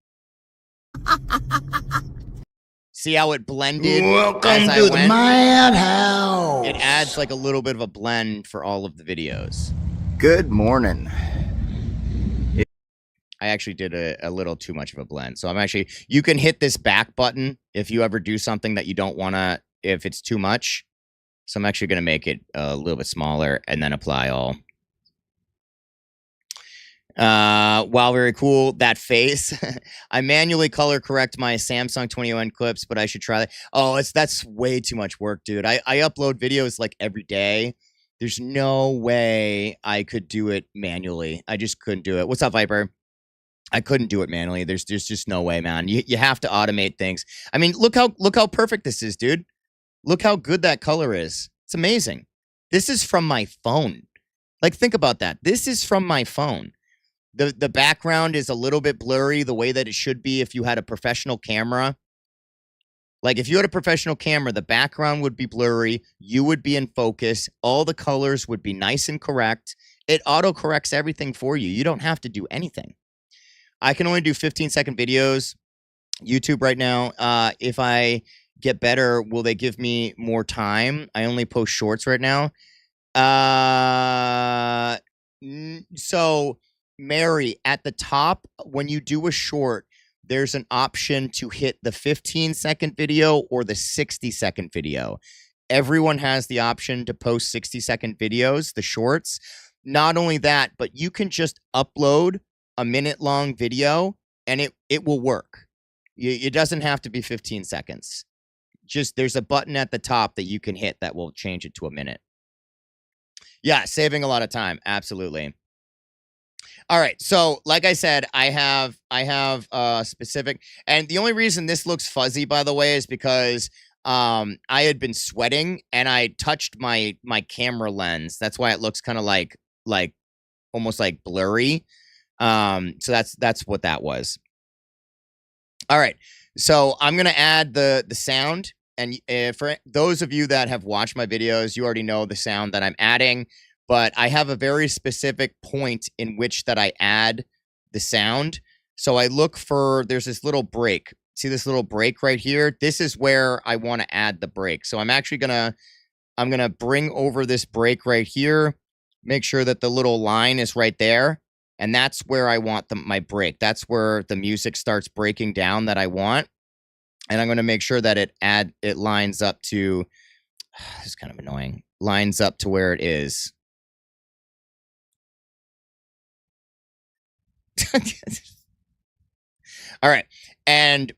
see how it blended? Welcome to the madhouse. It adds like a little bit of a blend for all of the videos. Good morning. I actually did a little too much of a blend. So you can hit this back button if you ever do something that you don't want to, if it's too much. So I'm actually going to make it a little bit smaller and then apply all. Wow, very cool. That face. I manually color correct my Samsung 21 clips, but I should try that. Oh, that's way too much work, dude. I upload videos like every day. There's no way I could do it manually. I just couldn't do it. What's up, Viper? I couldn't do it manually. There's just no way, man. You have to automate things. I mean, look how perfect this is, dude. Look how good that color is. It's amazing. This is from my phone. Like, think about that. This is from my phone. The background is a little bit blurry, the way that it should be if you had a professional camera. Like, if you had a professional camera, the background would be blurry. You would be in focus. All the colors would be nice and correct. It auto-corrects everything for you. You don't have to do anything. I can only do 15-second videos. YouTube right now, if I get better, will they give me more time? I only post shorts right now. So, Mary, at the top, when you do a short, there's an option to hit the 15-second video or the 60-second video. Everyone has the option to post 60-second videos, the shorts. Not only that, but you can just upload a minute-long video, and it will work. It doesn't have to be 15 seconds. Just there's a button at the top that you can hit that will change it to a minute. Yeah, saving a lot of time. Absolutely. All right. So, like I said, I have specific, and the only reason this looks fuzzy, by the way, is because I had been sweating and I touched my camera lens. That's why it looks kind of like almost like blurry. So that's what that was. All right. So I'm going to add the sound. And for those of you that have watched my videos, you already know the sound that I'm adding, but I have a very specific point in which that I add the sound. So I look for, there's this little break. See this little break right here? This is where I want to add the break. So I'm actually going to I'm going to bring over this break right here, make sure that the little line is right there. And that's where I want my break. That's where the music starts breaking down that I want. And I'm going to make sure that it lines up to, this is kind of annoying, lines up to where it is. All right. And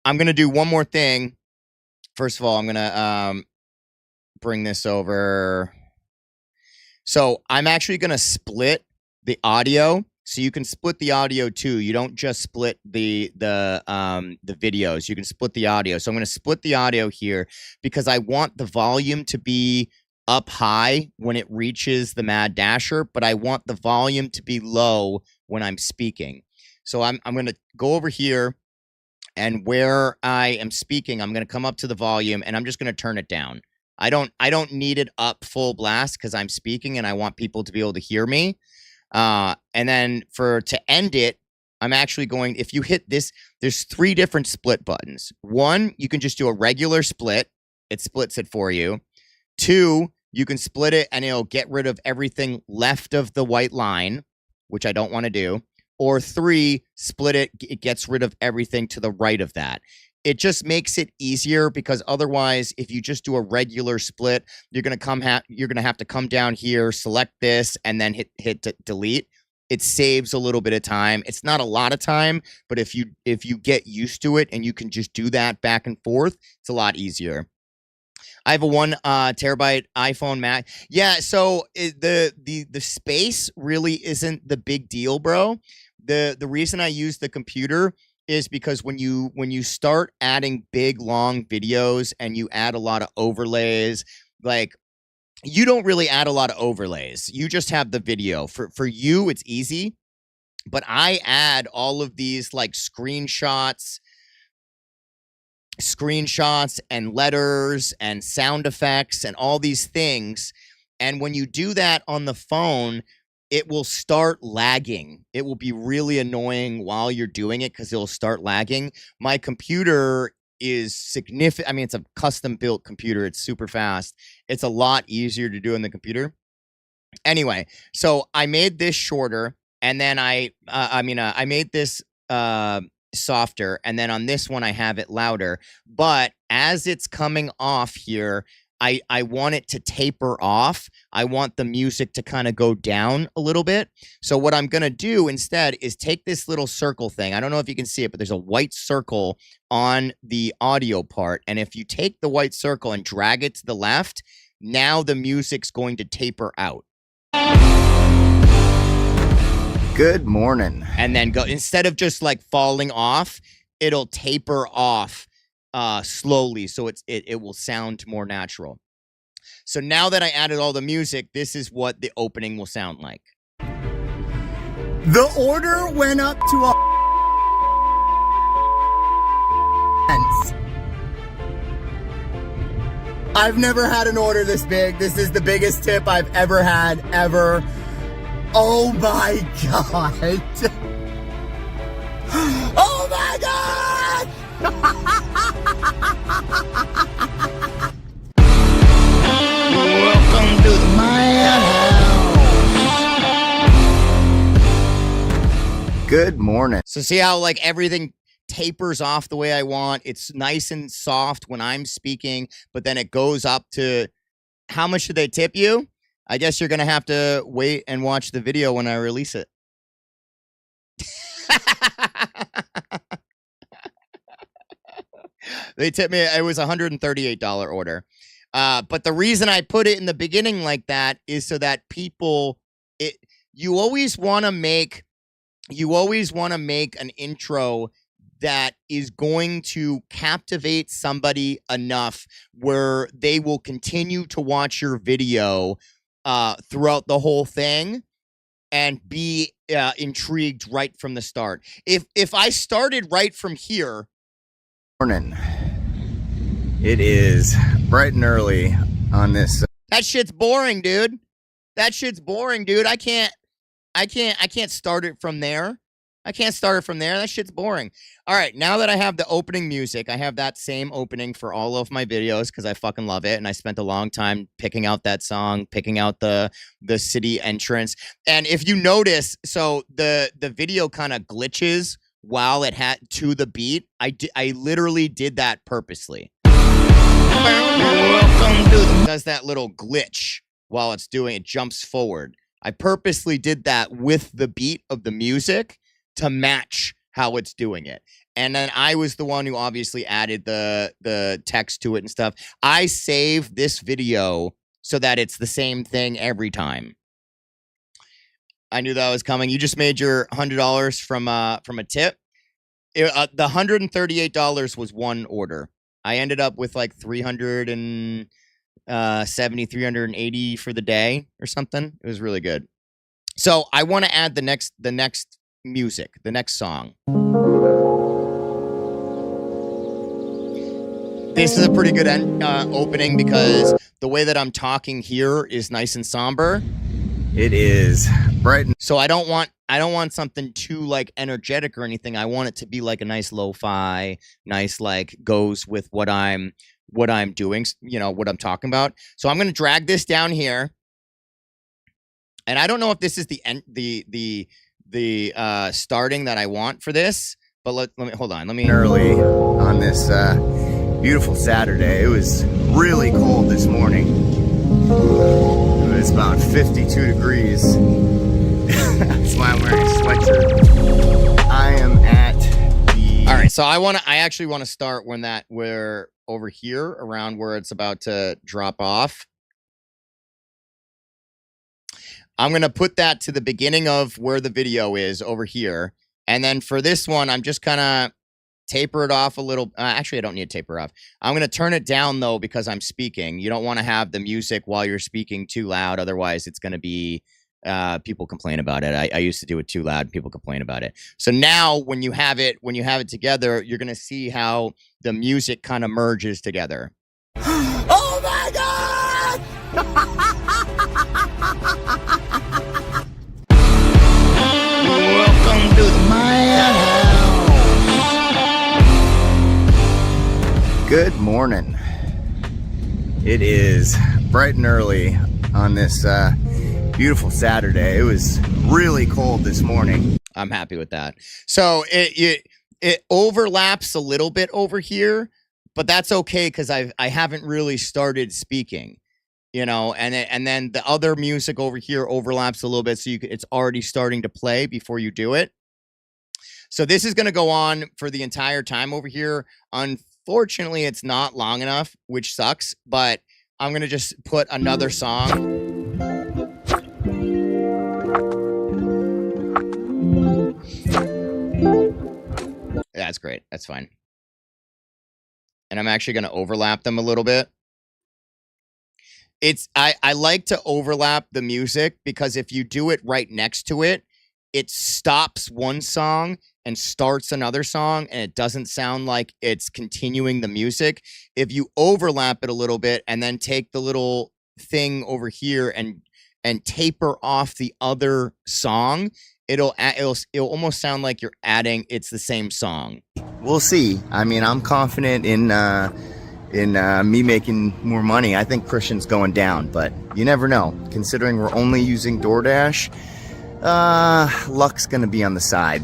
I'm going to do one more thing. First of all, I'm going to bring this over. So I'm actually going to split the audio, so you can split the audio too. You don't just split the videos. You can split the audio. So I'm going to split the audio here because I want the volume to be up high when it reaches the Mad Dasher, but I want the volume to be low when I'm speaking. So I'm going to go over here, and where I am speaking, I'm going to come up to the volume, and I'm just going to turn it down. I don't need it up full blast because I'm speaking and I want people to be able to hear me. And then to end it, I'm actually going, if you hit this, there's 3 different split buttons. 1, you can just do a regular split. It splits it for you. 2, you can split it and it'll get rid of everything left of the white line, which I don't want to do. Or 3, split it, it gets rid of everything to the right of that. It just makes it easier because otherwise, if you just do a regular split, you're gonna have to come down here, select this, and then hit delete. It saves a little bit of time. It's not a lot of time, but if you get used to it and you can just do that back and forth, it's a lot easier. I have a 1 terabyte iPhone Mac. Yeah, so the space really isn't the big deal, bro. The reason I use the computer is because when you start adding big long videos and you add a lot of overlays, like, you don't really add a lot of overlays. You just have the video. For you, it's easy. But I add all of these like screenshots and letters and sound effects and all these things. And when you do that on the phone, it will start lagging. It will be really annoying while you're doing it because it'll start lagging. My computer is significant. I mean, it's a custom built computer. It's super fast. It's a lot easier to do in the computer. Anyway, so I made this shorter, and then I made this softer, and then on this one I have it louder. But as it's coming off here, I want it to taper off. I want the music to kind of go down a little bit. So what I'm going to do instead is take this little circle thing. I don't know if you can see it, but there's a white circle on the audio part. And if you take the white circle and drag it to the left, now the music's going to taper out. Good morning. And then go, instead of just like falling off, it'll taper off slowly, so it will sound more natural. So now that I added all the music, this is what the opening will sound like. The order went up to a I've never had an order this big. This is the biggest tip I've ever had, ever. Oh my God. Oh my God! Welcome to the madhouse. Good morning. So see how like everything tapers off the way I want. It's nice and soft when I'm speaking, but then it goes up to, how much should they tip you? I guess you're going to have to wait and watch the video when I release it. They tipped me. It was a $138 order. But the reason I put it in the beginning like that is so that people, you always want to make an intro that is going to captivate somebody enough where they will continue to watch your video throughout the whole thing and be intrigued right from the start. If I started right from here. Morning. It is bright and early on this. That shit's boring, dude. I can't start it from there. I can't start it from there. That shit's boring. All right, now that I have the opening music, I have that same opening for all of my videos because I fucking love it, and I spent a long time picking out that song, picking out the city entrance. And if you notice, so the video kind of glitches while it had to the beat. I literally did that purposely. Does that little glitch while it's doing it, jumps forward. I purposely did that with the beat of the music to match how it's doing it. And then I was the one who obviously added the text to it and stuff. I save this video so that it's the same thing every time. I knew that was coming. You just made your $100 from a tip. The $138 was one order. I ended up with like 370, 380 for the day or something. It was really good. So I want to add the next music, the next song. This is a pretty good opening because the way that I'm talking here is nice and somber. It is bright. So I don't want something too like energetic or anything. I want it to be like a nice lo-fi, nice like goes with what I'm doing, you know, what I'm talking about. So I'm going to drag this down here. And I don't know if this is the starting that I want for this, but let me hold on. Let me Early on this beautiful Saturday. It was really cold this morning. It was about 52 degrees. That's why I'm wearing a sweatshirt. I am at the... All right, so I actually want to start when we're over here around where it's about to drop off. I'm going to put that to the beginning of where the video is over here. And then for this one, I'm just kind of taper it off a little. Actually, I don't need to taper off. I'm going to turn it down, though, because I'm speaking. You don't want to have the music while you're speaking too loud. Otherwise, it's going to be people complain about it. I used to do it too loud. People complain about it. So now when you have it together, you're going to see how the music kind of merges together. Oh, my God! Welcome to my house. Good morning. It is bright and early on this beautiful Saturday. It was really cold this morning. I'm happy with that. So it overlaps a little bit over here, but that's okay because I haven't really started speaking. You know, and then the other music over here overlaps a little bit, so it's already starting to play before you do it. So this is going to go on for the entire time over here. Unfortunately, it's not long enough, which sucks, but I'm going to just put another song. That's great. That's fine. And I'm actually going to overlap them a little bit. I like to overlap the music because if you do it right next to it, it stops one song and starts another song, and it doesn't sound like it's continuing the music. If you overlap it a little bit and then take the little thing over here and taper off the other song, it'll almost sound like you're adding it's the same song. We'll see. I mean, I'm confident in me making more money. I think Christian's going down, but you never know. Considering we're only using DoorDash, luck's gonna be on the side.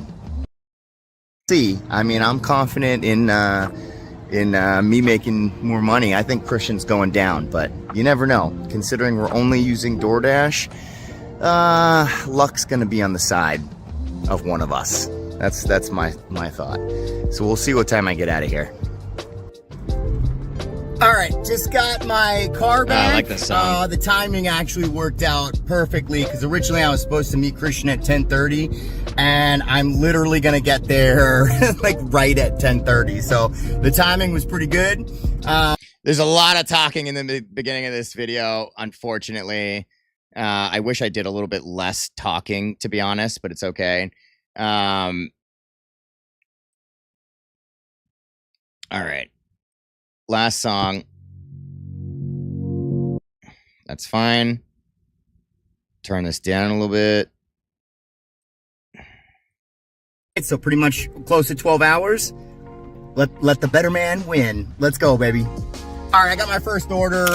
See, I mean, I'm confident in me making more money. I think Christian's going down, but you never know. Considering we're only using DoorDash, luck's gonna be on the side of one of us. That's my thought. So we'll see what time I get out of here. All right, just got my car back. I like this song. The timing actually worked out perfectly because originally I was supposed to meet Christian at 10:30, and I'm literally gonna get there like right at 10:30. So the timing was pretty good. There's a lot of talking in the beginning of this video, unfortunately. I wish I did a little bit less talking, to be honest, but it's okay. All right. Last song. That's fine. Turn this down a little bit. So pretty much close to 12 hours. Let the better man win. Let's go, baby. All right, I got my first order,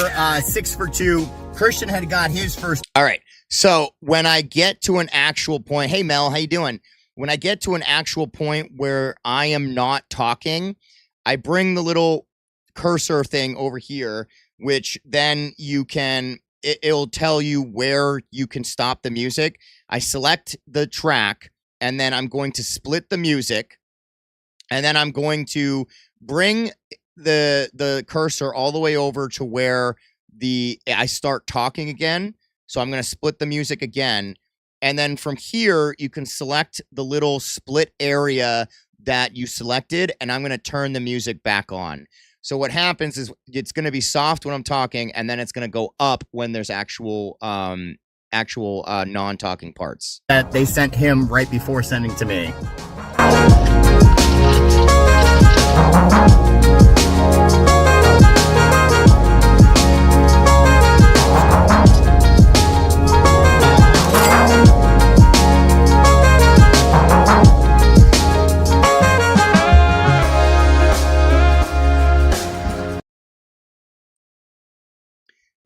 6 for 2. Christian had got his first. All right. So when I get to an actual point, hey Mel, how you doing? When I get to an actual point where I am not talking, I bring the little cursor thing over here, which then you can, it'll tell you where you can stop the music. I select the track, and then I'm going to split the music, and then I'm going to bring the cursor all the way over to where I start talking again. So I'm going to split the music again. And then from here, you can select the little split area that you selected, and I'm going to turn the music back on. So what happens is it's going to be soft when I'm talking, and then it's going to go up when there's actual non-talking parts. That they sent him right before sending to me.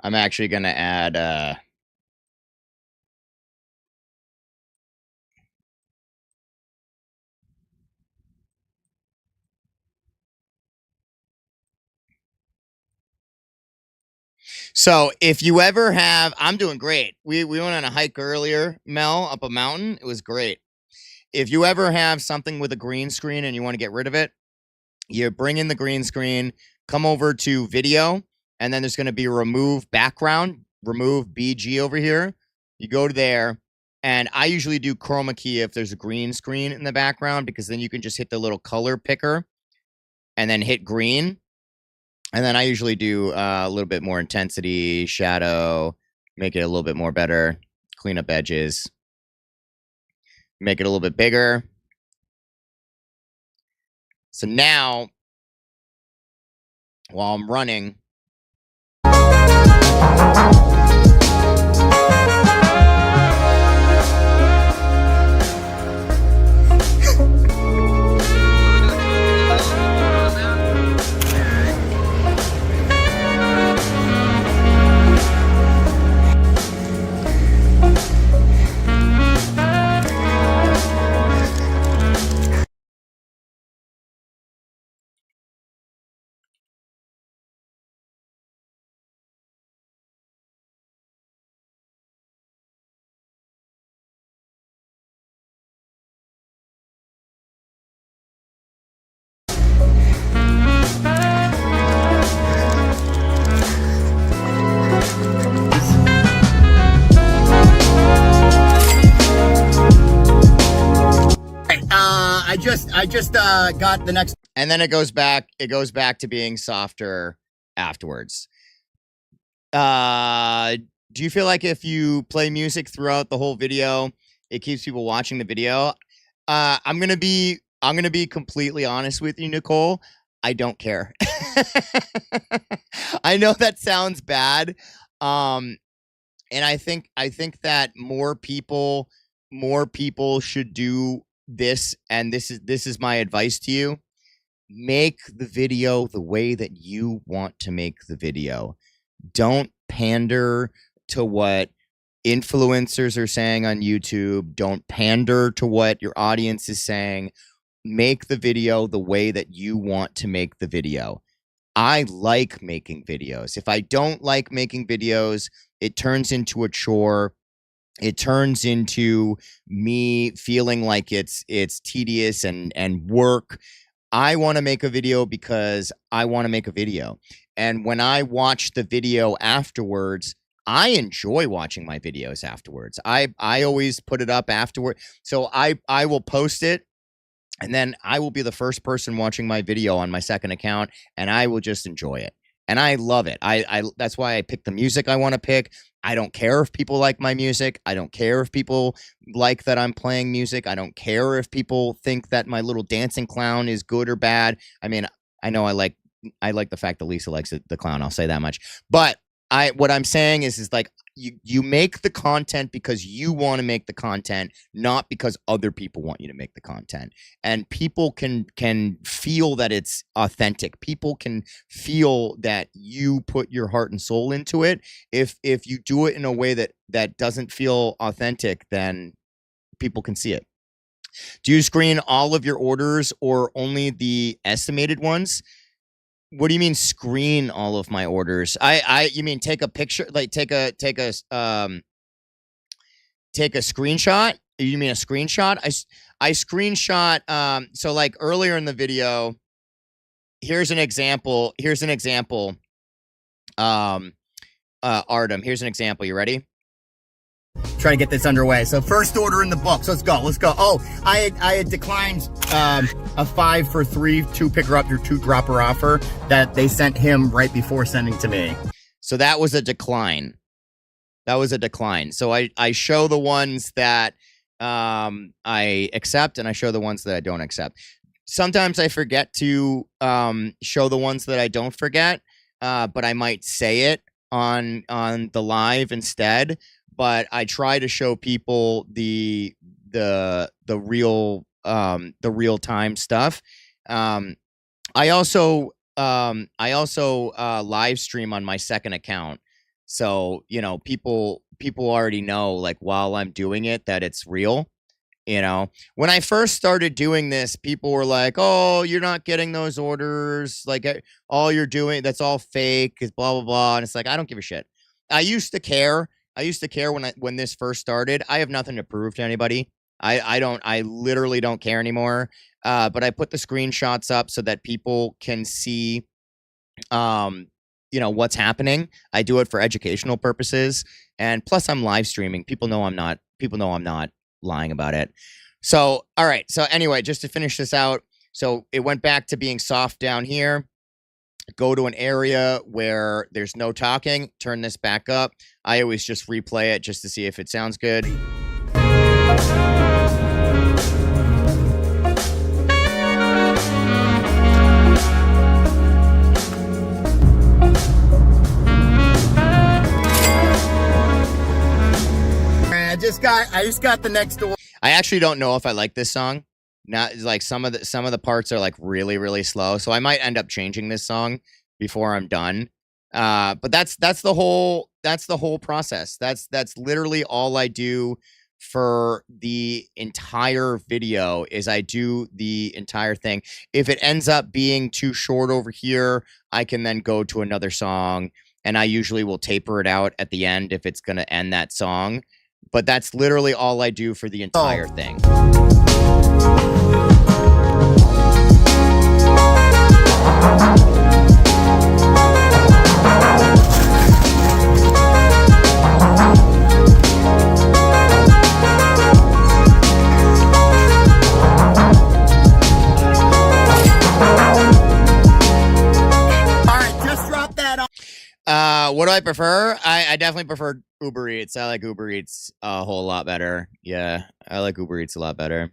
I'm actually going to add so if you ever have, I'm doing great. We went on a hike earlier, Mel, up a mountain. It was great. If you ever have something with a green screen and you want to get rid of it, you bring in the green screen, come over to video, and then there's going to be remove background, remove BG over here. You go to there, and I usually do chroma key if there's a green screen in the background, because then you can just hit the little color picker and then hit green. And then I usually do a little bit more intensity, shadow, make it a little bit more better, clean up edges, make it a little bit bigger. So now, while I'm running, I just got the next, and then it goes back to being softer afterwards. Do you feel like if you play music throughout the whole video, it keeps people watching the video? I'm gonna be completely honest with you, Nicole. I don't care. I know that sounds bad. And I think that more people should do this, and this is my advice to you. Make the video the way that you want to make the video. Don't pander to what influencers are saying on YouTube. Don't pander to what your audience is saying. Make the video the way that you want to make the video. I like making videos. If I don't like making videos, it turns into a chore. It turns into me feeling like it's tedious and work. I want to make a video because I want to make a video. And when I watch the video afterwards, I enjoy watching my videos afterwards. I always put it up afterward. So I will post it, and then I will be the first person watching my video on my second account, and I will just enjoy it. And I love it. I that's why I pick the music I want to pick. I don't care if people like my music. I don't care if people like that I'm playing music. I don't care if people think that my little dancing clown is good or bad. I mean, I know I like the fact that Lisa likes the clown. I'll say that much. But what I'm saying is like, you make the content because you want to make the content, not because other people want you to make the content. And people can feel that it's authentic. People can feel that you put your heart and soul into it. If you do it in a way that doesn't feel authentic, then people can see it. Do you screen all of your orders or only the estimated ones? What do you mean screen all of my orders? You mean take a picture, like take a screenshot? You mean a screenshot? I screenshot. So like earlier in the video, here's an example. Artem, here's an example. You ready? Try to get this underway. So first order in the books. Let's go. Oh, I had declined a 5 for 3 2 picker up your 2 dropper offer that they sent him right before sending to me. So that was a decline. So I show the ones that I accept, and I show the ones that I don't accept. Sometimes I forget to show the ones that I don't forget, but I might say it on the live instead. But I try to show people the real time stuff. I also live stream on my second account, so people already know, like, while I'm doing it, that it's real. When I first started doing this, people were like, "Oh, you're not getting those orders. Like, all you're doing, that's all fake. Is blah blah blah." And it's like, I don't give a shit. I used to care when this first started. I have nothing to prove to anybody. I literally don't care anymore. But I put the screenshots up so that people can see, what's happening. I do it for educational purposes, and plus I'm live streaming. People know I'm not lying about it. So, all right. So anyway, just to finish this out, so it went back to being soft down here. Go to an area where there's no talking, turn this back up. I always just replay it just to see if it sounds good. I just got the next door. I actually don't know if I like this song. Not like some of the parts are like really, really slow. So I might end up changing this song before I'm done. But that's the whole process. That's literally all I do for the entire video is I do the entire thing. If it ends up being too short over here, I can then go to another song, and I usually will taper it out at the end if it's going to end that song. But that's literally all I do for the entire thing. What do I prefer? I definitely prefer Uber Eats. I like Uber Eats a whole lot better. Yeah, I like Uber Eats a lot better.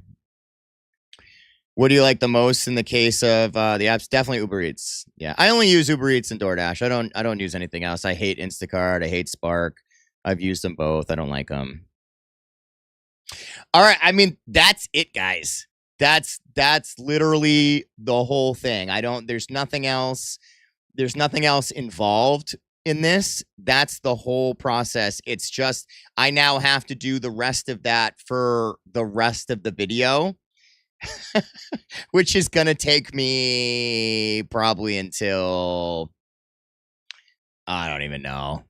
What do you like the most in the case of the apps? Definitely Uber Eats. Yeah, I only use Uber Eats and DoorDash. I don't use anything else. I hate Instacart. I hate Spark. I've used them both. I don't like them. All right. I mean, that's it, guys. That's literally the whole thing. There's nothing else. There's nothing else involved in this. That's the whole process. It's just I now have to do the rest of that for the rest of the video, which is going to take me probably until, I don't even know,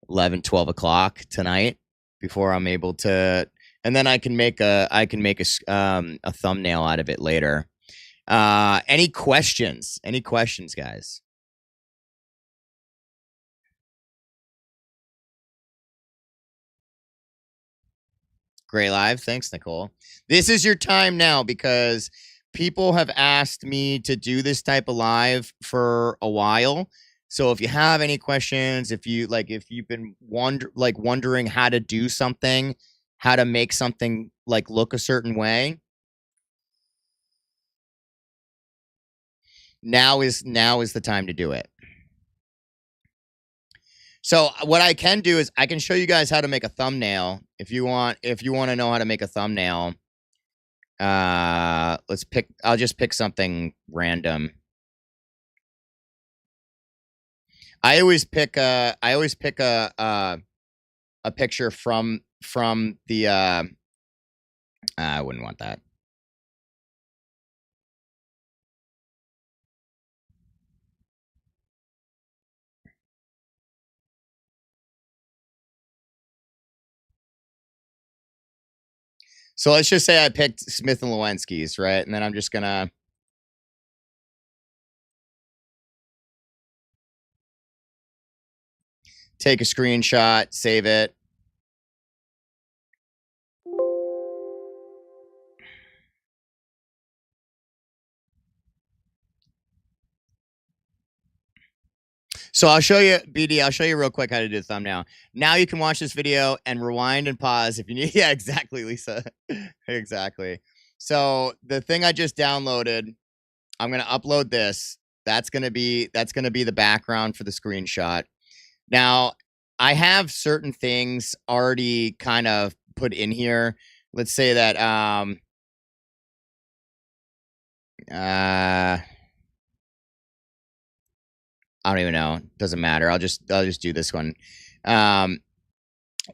11, 12 o'clock tonight before I'm able to, and then I can make a thumbnail out of it later. Any questions, guys? Great live. Thanks, Nicole. This is your time now because people have asked me to do this type of live for a while. So if you have any questions, if you've been wondering how to do something, how to make something like look a certain way, now is the time to do it. So what I can do is I can show you guys how to make a thumbnail if you want to know how to make a thumbnail. I'll just pick something random. I always pick a picture from the I wouldn't want that. So let's just say I picked Smith and Lewinsky's, right? And then I'm just gonna take a screenshot, save it. So I'll show you, BD, I'll show you real quick how to do the thumbnail. Now you can watch this video and rewind and pause if you need. Yeah, exactly, Lisa. Exactly. So the thing I just downloaded, I'm going to upload this. That's going to be the background for the screenshot. Now, I have certain things already kind of put in here. Let's say that I don't even know. Doesn't matter. I'll just do this one.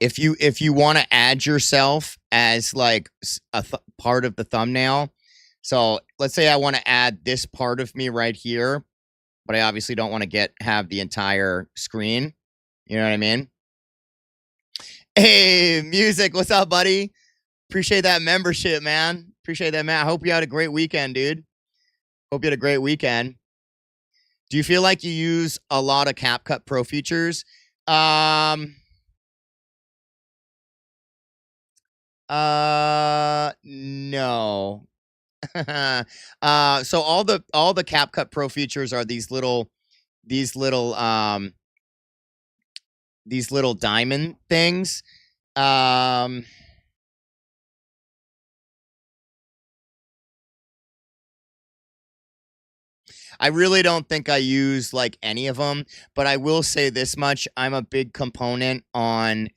If you want to add yourself as like a part of the thumbnail, so let's say I want to add this part of me right here, but I obviously don't want to have the entire screen. You know what I mean? Hey, Music, what's up, buddy? Appreciate that membership, man. Appreciate that, man. I hope you had a great weekend, dude. Hope you had a great weekend. Do you feel like you use a lot of CapCut Pro features? No. So all the CapCut Pro features are these little diamond things. I really don't think I use like any of them, but I will say this much. I'm a big component on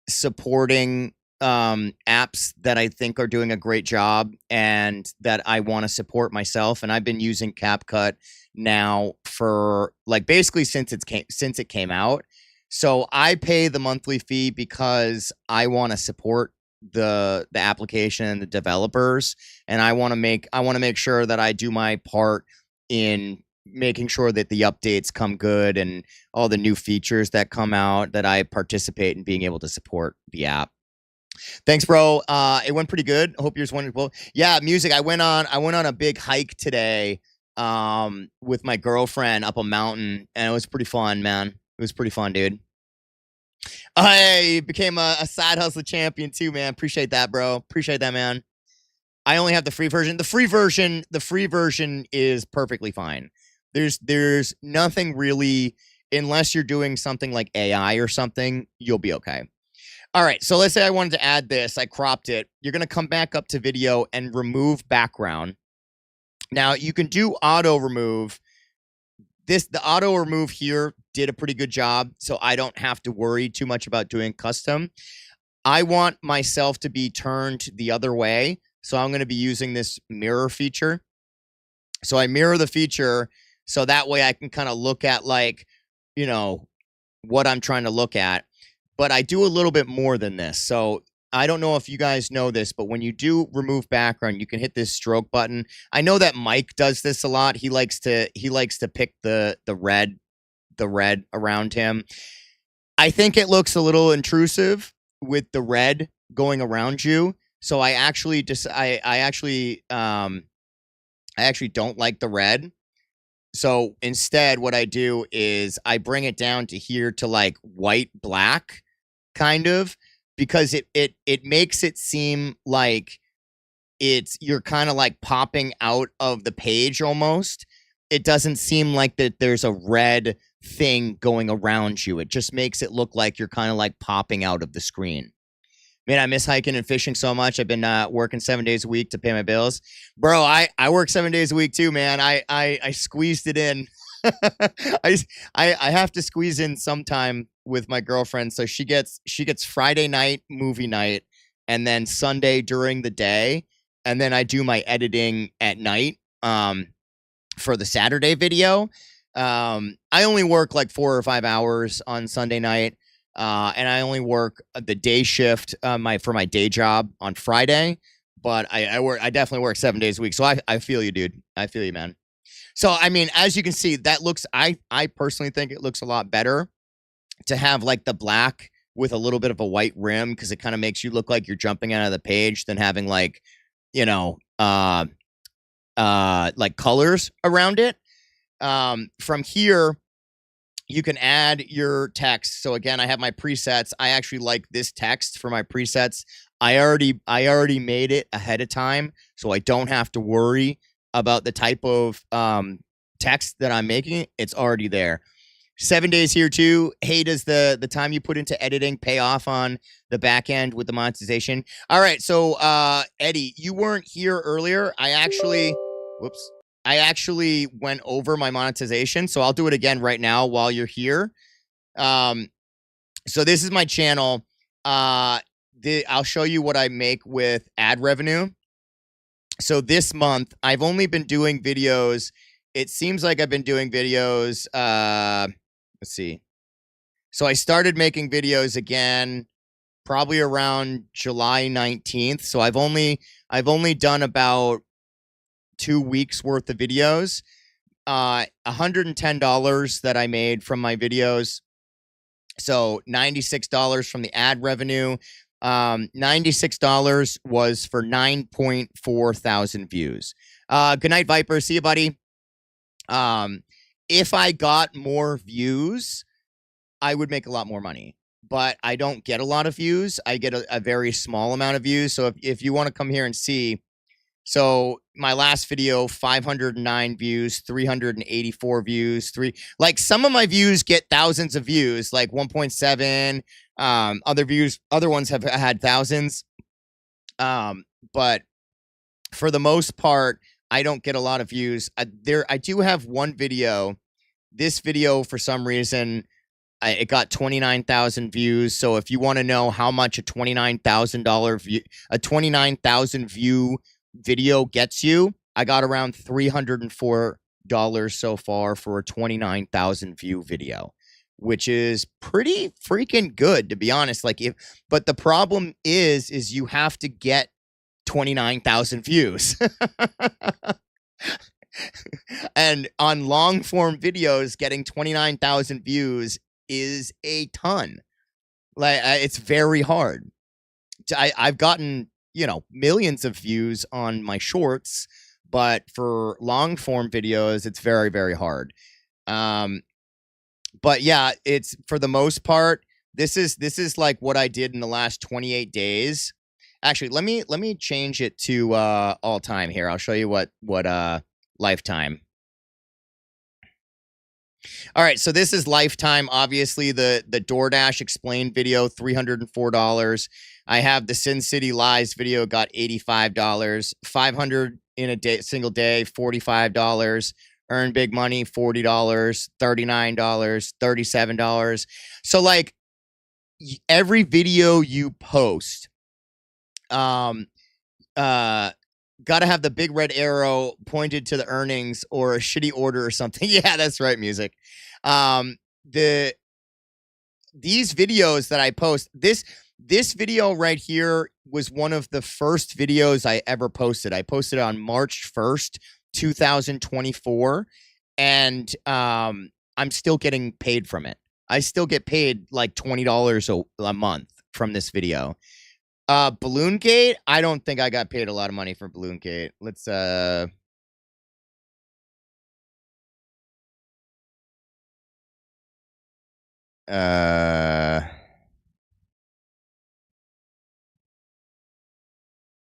supporting apps that I think are doing a great job and that I want to support myself. And I've been using CapCut now for like basically since it came out. So I pay the monthly fee because I want to support the application and the developers, and I want to make sure that I do my part in making sure that the updates come good and all the new features that come out, that I participate in being able to support the app. Thanks, bro. It went pretty good. I hope yours went well. Yeah, Music. I went on a big hike today with my girlfriend up a mountain, and it was pretty fun, man. It was pretty fun, dude. I became a side hustle champion too, man. Appreciate that, bro. Appreciate that, man. I only have the free version. The free version is perfectly fine. There's nothing really, unless you're doing something like AI or something, you'll be okay. All right, so let's say I wanted to add this. I cropped it. You're going to come back up to video and remove background. Now, you can do auto remove. The auto remove here did a pretty good job, so I don't have to worry too much about doing custom. I want myself to be turned the other way, so I'm going to be using this mirror feature. So I mirror the feature so that way I can kind of look at like, you know, what I'm trying to look at. But I do a little bit more than this. So I don't know if you guys know this, but when you do remove background, you can hit this stroke button. I know that Mike does this a lot. He likes to pick the red around him. I think it looks a little intrusive with the red going around you. So I actually don't like the red. So instead, what I do is I bring it down to here to like white black, kind of, because it makes it seem like you're kind of like popping out of the page almost. It doesn't seem like that there's a red thing going around you. It just makes it look like you're kind of like popping out of the screen. Man, I miss hiking and fishing so much. I've been working 7 days a week to pay my bills. Bro, I work 7 days a week too, man. I squeezed it in. I, I have to squeeze in sometime with my girlfriend, so she gets Friday night movie night, and then Sunday during the day, and then I do my editing at night. For the Saturday video. I only work like 4 or 5 hours on Sunday night, and I only work the day shift for my day job on Friday. But I definitely work 7 days a week. So I feel you, dude. I feel you, man. So I mean, as you can see, that looks. I personally think it looks a lot better to have like the black with a little bit of a white rim, because it kind of makes you look like you're jumping out of the page, than having like, you know, like colors around it. From here, you can add your text. So again, I have my presets. I actually like this text for my presets. I already made it ahead of time, so I don't have to worry about the type of text that I'm making. It's already there. 7 days here too. Hey, does the time you put into editing pay off on the back end with the monetization? All right, so Eddie, you weren't here earlier. I actually went over my monetization, so I'll do it again right now while you're here. So this is my channel. I'll show you what I make with ad revenue. So this month, I've only been doing videos. It seems like I've been doing videos. Let's see. So I started making videos again probably around July 19th. So I've only done about 2 weeks worth of videos. $110 that I made from my videos. So $96 from the ad revenue. $96 was for 9.4 thousand views. Good night, Viper. See you, buddy. If I got more views, I would make a lot more money. But I don't get a lot of views. I get a very small amount of views. So if you want to come here and see, so my last video, 509 views, 384 views, like some of my views get thousands of views, like 1.7. Other ones have had thousands. But for the most part, I don't get a lot of views. I do have one video. This video, for some reason, it got 29,000 views. So if you want to know how much a $29,000 view video gets you, I got around $304 so far for a 29,000 view video, which is pretty freaking good, to be honest. But the problem is you have to get 29,000 views. And on long form videos, getting 29,000 views is a ton. Like, it's very hard. I've gotten, millions of views on my shorts, but for long form videos, it's very, very hard. But yeah, it's, for the most part, this is like what I did in the last 28 days. Actually, let me change it to all time here. I'll show you what lifetime. All right, so this is lifetime. Obviously, the DoorDash explained video, $304. I have the Sin City Lies video, got $85. 500 in a day, single day, $45. Earn Big Money, $40. $39, $37. So like every video you post, got to have the big red arrow pointed to the earnings or a shitty order or something. Yeah, that's right, music. These videos that I post, this video right here was one of the first videos I ever posted. I posted on March 1st, 2024, and I'm still getting paid from it. I still get paid like $20 a month from this video. Balloon Gate, I don't think I got paid a lot of money for Balloon Gate. Let's I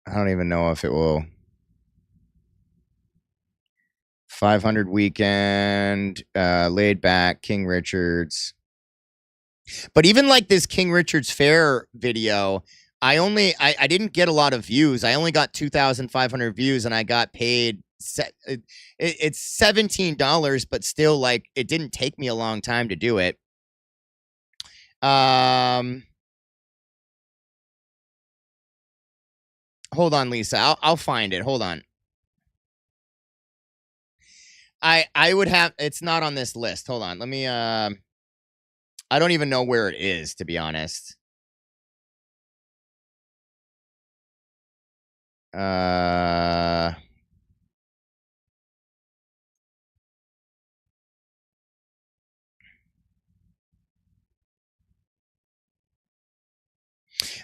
don't even know if it will. 500 Weekend, Laid Back, King Richards. But even like this King Richards Fair video, I didn't get a lot of views. I only got 2,500 views, and I got paid it's $17, but still, like, it didn't take me a long time to do it. Hold on, Lisa. I'll find it. Hold on. I would have. It's not on this list. Hold on. Let me. I don't even know where it is, to be honest.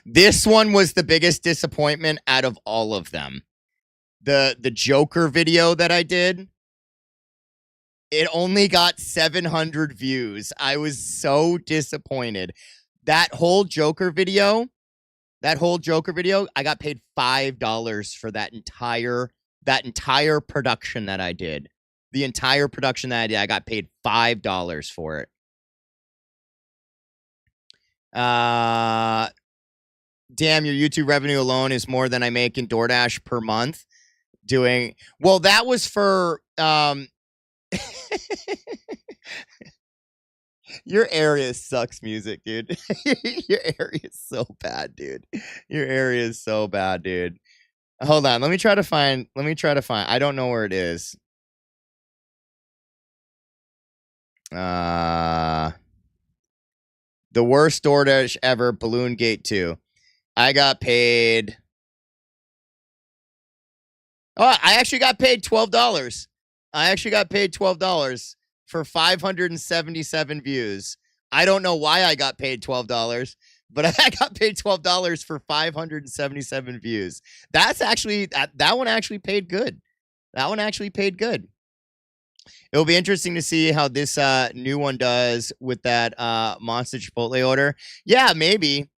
This one was the biggest disappointment out of all of them. The Joker video that I did, it only got 700 views. I was so disappointed. That whole Joker video, I got paid $5 for that entire production that I did. The entire production that I did, I got paid $5 for it. Damn, your YouTube revenue alone is more than I make in DoorDash per month. Well, that was for your area sucks music, dude. Your area is so bad, dude. Your area is so bad, dude. Hold on, let me try to find. I don't know where it is. The worst DoorDash ever, Balloon Gate 2. I got paid. Oh, I actually got paid $12. I actually got paid $12 for 577 views. I don't know why I got paid $12, but I got paid $12 for 577 views. That's actually, that one actually paid good. That one actually paid good. It'll be interesting to see how this new one does with that Monster Chipotle order. Yeah, maybe.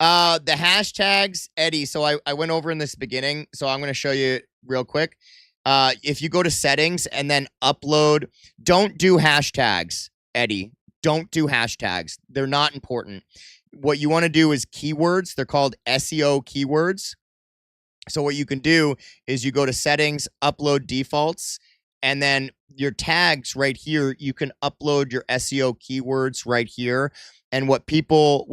The hashtags, Eddie. So I went over in this beginning, so I'm going to show you real quick. If you go to settings and then upload, don't do hashtags, Eddie. Don't do hashtags. They're not important. What you want to do is keywords. They're called SEO keywords. So what you can do is you go to settings, upload defaults, and then your tags right here, you can upload your SEO keywords right here. And what people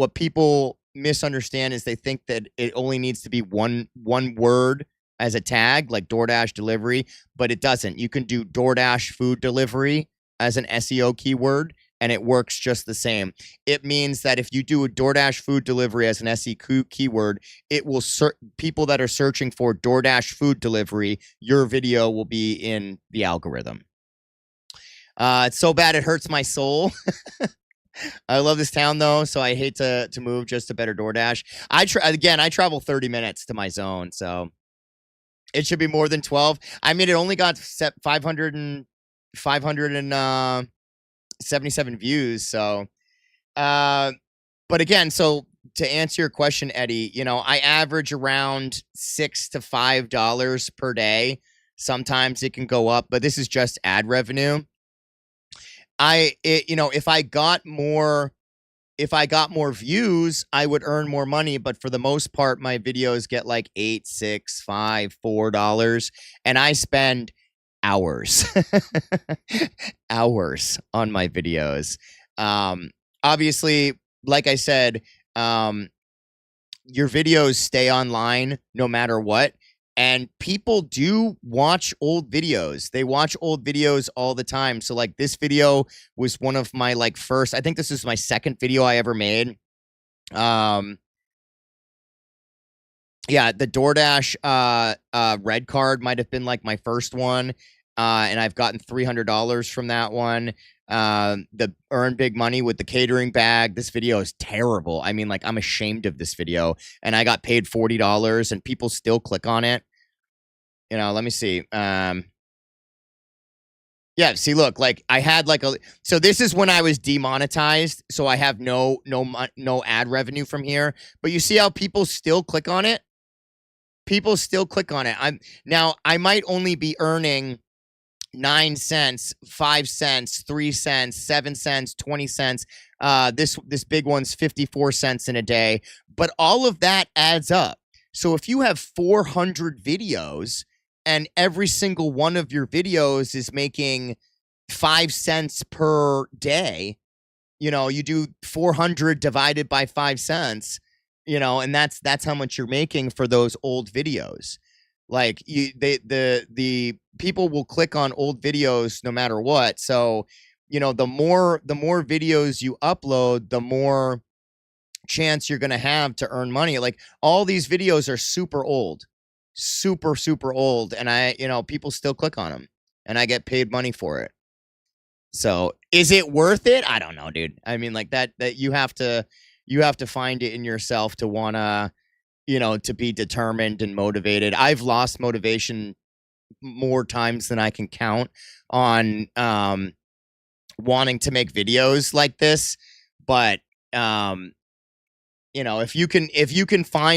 misunderstand is they think that it only needs to be one word as a tag, like DoorDash delivery, but it doesn't. You can do DoorDash food delivery as an SEO keyword, and it works just the same. It means that if you do a DoorDash food delivery as an SEO keyword, it will people that are searching for DoorDash food delivery, your video will be in the algorithm. It's so bad it hurts my soul. I love this town though, so I hate to move just to better DoorDash. I travel 30 minutes to my zone, so it should be more than 12. I mean, it only got 577 views. So, but again, so to answer your question, Eddie, I average around $6 to $5 per day. Sometimes it can go up, but this is just ad revenue. If I got more views, I would earn more money. But for the most part, my videos get like $8, $6, $5, $4, and I spend hours, hours on my videos. Obviously, like I said, your videos stay online no matter what. And people do watch old videos. They watch old videos all the time. So like this video was one of my first, I think this is my second video I ever made. Yeah, the DoorDash red card might have been like my first one. And I've gotten $300 from that one. The earn big money with the catering bag. This video is terrible. I mean, I'm ashamed of this video, and I got paid $40 and people still click on it. Let me see. Yeah, see, look, I had so this is when I was demonetized. So I have no ad revenue from here, but you see how people still click on it? People still click on it. I might only be earning 9 cents, 5 cents, 3 cents, 7 cents, 20 cents. This big one's 54 cents in a day, but all of that adds up. So if you have 400 videos and every single one of your videos is making 5 cents per day, you do 400 divided by 5 cents, and that's how much you're making for those old videos. Like the people will click on old videos no matter what. So, the more videos you upload, the more chance you're going to have to earn money. Like all these videos are super old, super old. And people still click on them and I get paid money for it. So is it worth it? I don't know, dude. I mean, like that you have to find it in yourself to wanna, to be determined and motivated. I've lost motivation more times than I can count on wanting to make videos like this. But if you can find